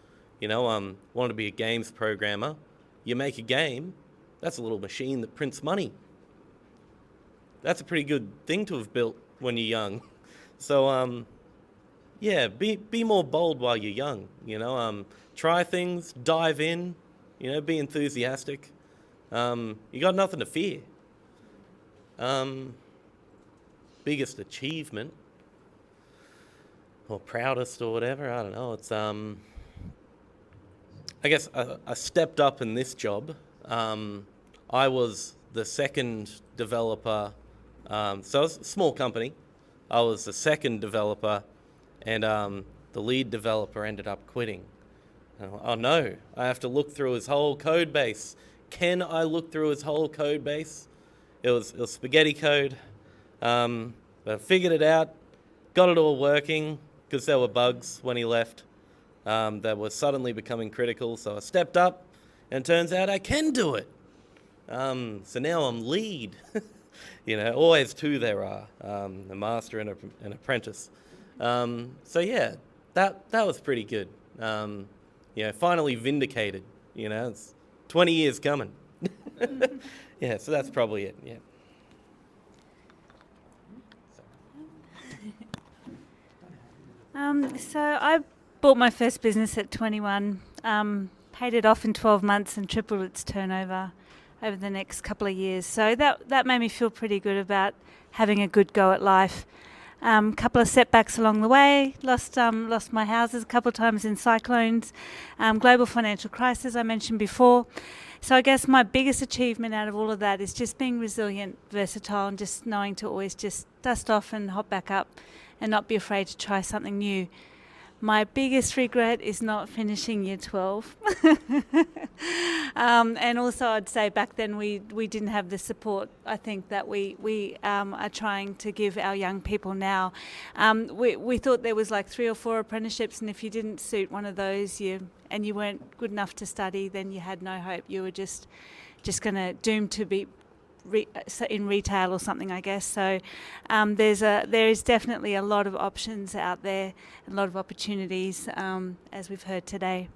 You know, wanted to be a games programmer. You make a game, that's a little machine that prints money. That's a pretty good thing to have built when you're young. So, yeah, be more bold while you're young. You know, try things, dive in. You know, be enthusiastic. You got nothing to fear. Biggest achievement or proudest or whatever, I don't know. It's I guess I stepped up in this job. I was the second developer. So it's a small company. I was the second developer, and the lead developer ended up quitting. Oh no, I have to look through his whole code base. Can I look through his whole code base? It was spaghetti code. But I figured it out, got it all working, because there were bugs when he left that were suddenly becoming critical. So I stepped up, and it turns out I can do it. So now I'm lead. You know, always 2 there are, a master and an apprentice. So yeah, that was pretty good. You know, finally vindicated. You know, it's 20 years coming. Yeah, so that's probably it, yeah. So I bought my first business at 21, paid it off in 12 months and tripled its turnover over the next couple of years. So that made me feel pretty good about having a good go at life. Couple of setbacks along the way, lost my houses a couple of times in cyclones, global financial crisis I mentioned before. So I guess my biggest achievement out of all of that is just being resilient, versatile, and just knowing to always just dust off and hop back up and not be afraid to try something new. My biggest regret is not finishing year 12. And also I'd say back then we didn't have the support I think that we are trying to give our young people now. We thought there was like 3 or 4 apprenticeships, and if you didn't suit one of those and you weren't good enough to study, then you had no hope. You were just going to doomed to be in retail or something, I guess. So there is definitely a lot of options out there, a lot of opportunities, as we've heard today.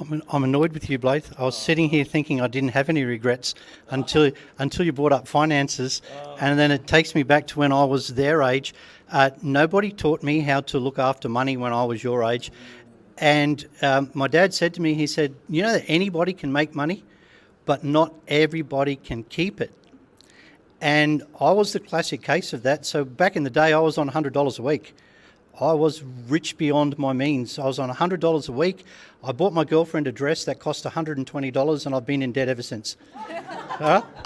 I'm annoyed with you, Blaise. I was sitting here thinking I didn't have any regrets until you brought up finances, and then it takes me back to when I was their age. Nobody taught me how to look after money when I was your age, and my dad said to me, he said, you know that anybody can make money, but not everybody can keep it. And I was the classic case of that. So back in the day, I was on $100 a week. I was rich beyond my means. I was on $100 a week. I bought my girlfriend a dress that cost $120, and I've been in debt ever since.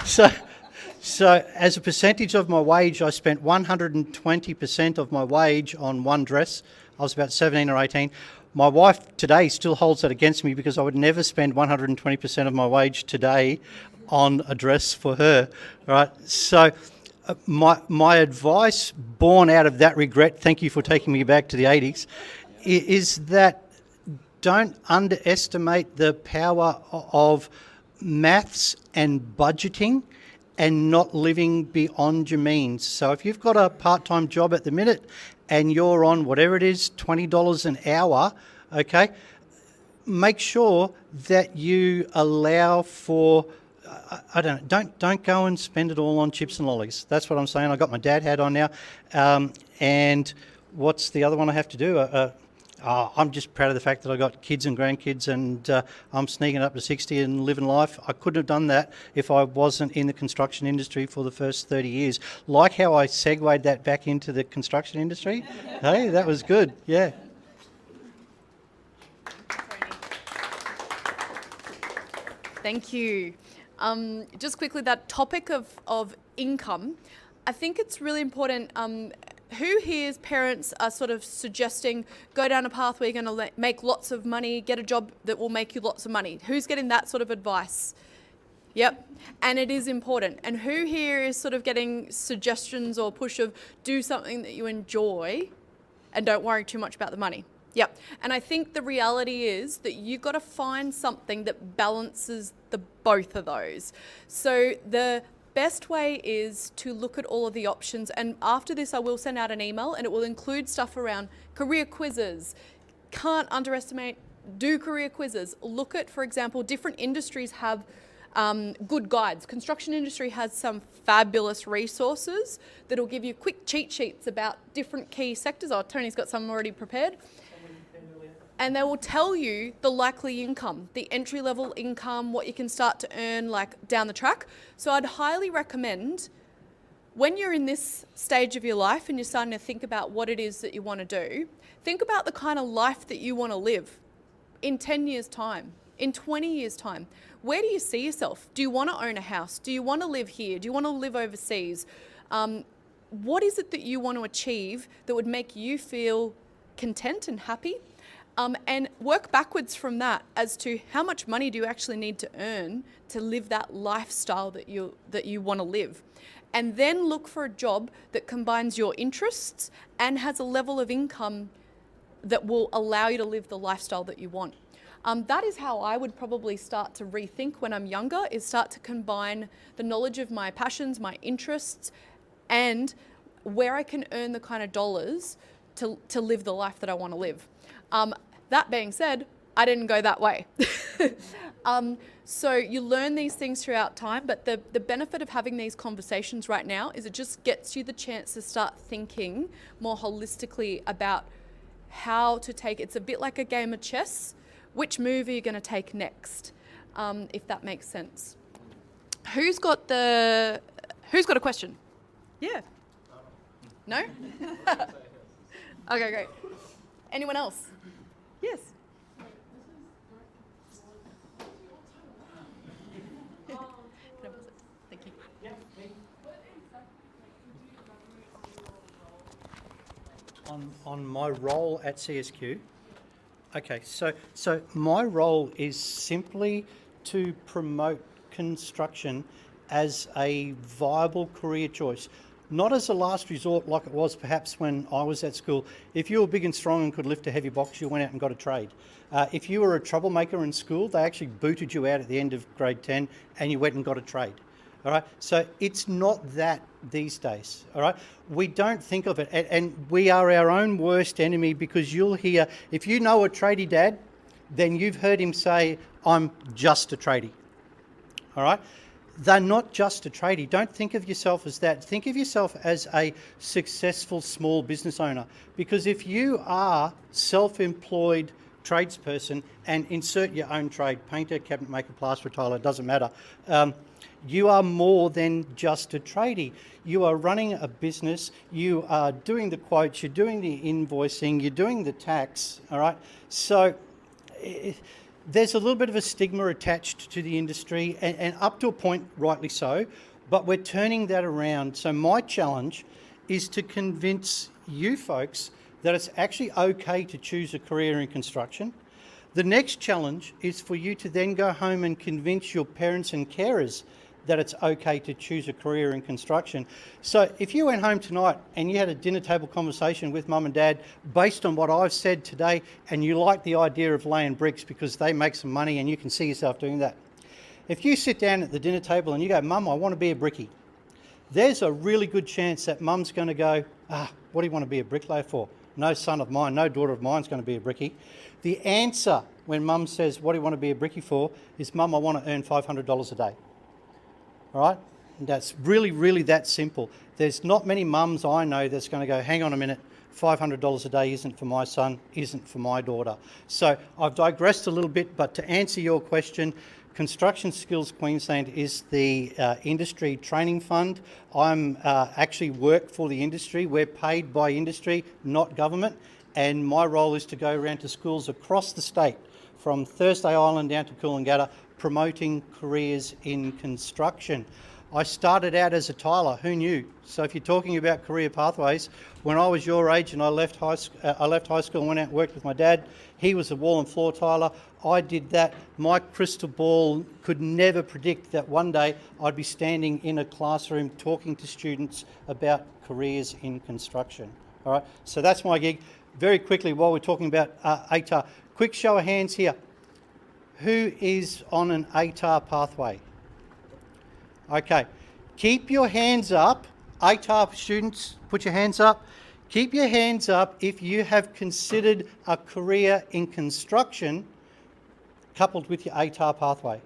So as a percentage of my wage, I spent 120% of my wage on one dress. I was about 17 or 18. My wife today still holds that against me because I would never spend 120% of my wage today on a dress for her, right? So my advice born out of that regret, thank you for taking me back to the 80s, is that don't underestimate the power of maths and budgeting and not living beyond your means. So if you've got a part-time job at the minute and you're on whatever it is, $20 an hour, okay, make sure that you allow for, don't go and spend it all on chips and lollies. That's what I'm saying. I got my dad hat on now. And what's the other one I have to do? I'm just proud of the fact that I got kids and grandkids, and I'm sneaking up to 60 and living life. I couldn't have done that if I wasn't in the construction industry for the first 30 years. Like how I segued that back into the construction industry. Hey, that was good. Yeah. Thank you. Just quickly, that topic of income, I think it's really important. Who here's parents are sort of suggesting go down a path where you're going to make lots of money, get a job that will make you lots of money? Who's getting that sort of advice? Yep. And it is important. And who here is sort of getting suggestions or push of do something that you enjoy and don't worry too much about the money? Yep. And I think the reality is that you've got to find something that balances the both of those. So the best way is to look at all of the options, and after this I will send out an email and it will include stuff around career quizzes. Can't underestimate, do career quizzes. Look at, for example, different industries have good guides. Construction industry has some fabulous resources that'll give you quick cheat sheets about different key sectors. Oh, Tony's got some already prepared. And they will tell you the likely income, the entry-level income, what you can start to earn like down the track. So I'd highly recommend when you're in this stage of your life and you're starting to think about what it is that you want to do, think about the kind of life that you want to live in 10 years' time, in 20 years' time. Where do you see yourself? Do you want to own a house? Do you want to live here? Do you want to live overseas? What is it that you want to achieve that would make you feel content and happy? And work backwards from that as to how much money do you actually need to earn to live that lifestyle that you want to live. And then look for a job that combines your interests and has a level of income that will allow you to live the lifestyle that you want. That is how I would probably start to rethink when I'm younger, is start to combine the knowledge of my passions, my interests, and where I can earn the kind of dollars to live the life that I want to live. That being said, I didn't go that way. So you learn these things throughout time, but the benefit of having these conversations right now is it just gets you the chance to start thinking more holistically about how to take, it's a bit like a game of chess, which move are you going to take next, if that makes sense. Who's got a question? Yeah. No? Okay, great. Anyone else? Yes. Thank you. On my role at CSQ, okay, so my role is simply to promote construction as a viable career choice, not as a last resort like it was perhaps when I was at school. If you were big and strong and could lift a heavy box, you went out and got a trade. If you were a troublemaker in school, they actually booted you out at the end of grade 10 and you went and got a trade. All right, so it's not that these days. All right, we don't think of it, and we are our own worst enemy, because you'll hear, if you know a tradie dad, then you've heard him say, I'm just a tradie. All right, they're not just a tradie. Don't think of yourself as that. Think of yourself as a successful small business owner, because if you are self-employed tradesperson and insert your own trade, painter, cabinet maker, plasterer, tiler, it doesn't matter. You are more than just a tradie. You are running a business, you are doing the quotes, you're doing the invoicing, you're doing the tax, all right? So there's a little bit of a stigma attached to the industry, and up to a point, rightly so, but we're turning that around. So my challenge is to convince you folks that it's actually okay to choose a career in construction. The next challenge is for you to then go home and convince your parents and carers that it's okay to choose a career in construction. So if you went home tonight and you had a dinner table conversation with mum and dad based on what I've said today, and you like the idea of laying bricks because they make some money and you can see yourself doing that. If you sit down at the dinner table and you go, Mum, I want to be a brickie, there's a really good chance that mum's going to go, what do you want to be a bricklayer for? No son of mine, no daughter of mine's going to be a brickie. The answer when mum says, what do you want to be a brickie for, is, Mum, I want to earn $500 a day. All right? And that's really, really that simple. There's not many mums I know that's going to go, hang on a minute, $500 a day isn't for my son, isn't for my daughter. So I've digressed a little bit, but to answer your question, Construction Skills Queensland is the industry training fund. I'm actually work for the industry. We're paid by industry, not government. And my role is to go around to schools across the state, from Thursday Island down to Coolangatta, promoting careers in construction. I started out as a tiler, who knew? So if you're talking about career pathways, when I was your age and I left high school and went out and worked with my dad, he was a wall and floor tiler. I did that. My crystal ball could never predict that one day I'd be standing in a classroom talking to students about careers in construction. All right, so that's my gig. Very quickly, while we're talking about ATAR, quick show of hands here. Who is on an ATAR pathway? Okay, keep your hands up. ATAR students, put your hands up. Keep your hands up if you have considered a career in construction coupled with your ATAR pathway.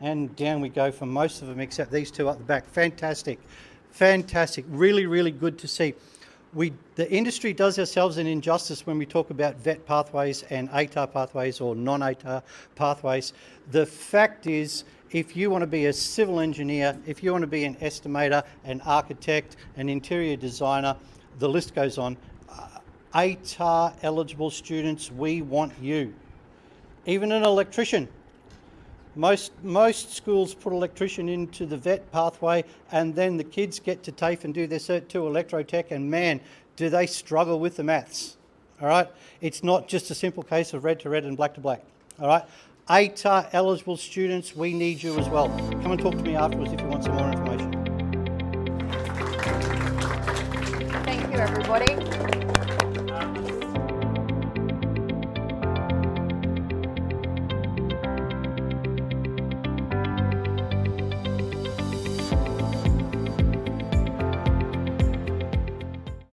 And down we go for most of them except these two up the back. Fantastic, fantastic. Really, really good to see. The industry does ourselves an injustice when we talk about VET pathways and ATAR pathways or non-ATAR pathways. The fact is, if you want to be a civil engineer, if you want to be an estimator, an architect, an interior designer, the list goes on. ATAR eligible students, we want you. Even an electrician. Most schools put electrician into the VET pathway, and then the kids get to TAFE and do their Cert 2 electrotech, and man, do they struggle with the maths. All right? It's not just a simple case of red to red and black to black. All right? ATAR eligible students, we need you as well. Come and talk to me afterwards if you want some more information. Thank you, everybody.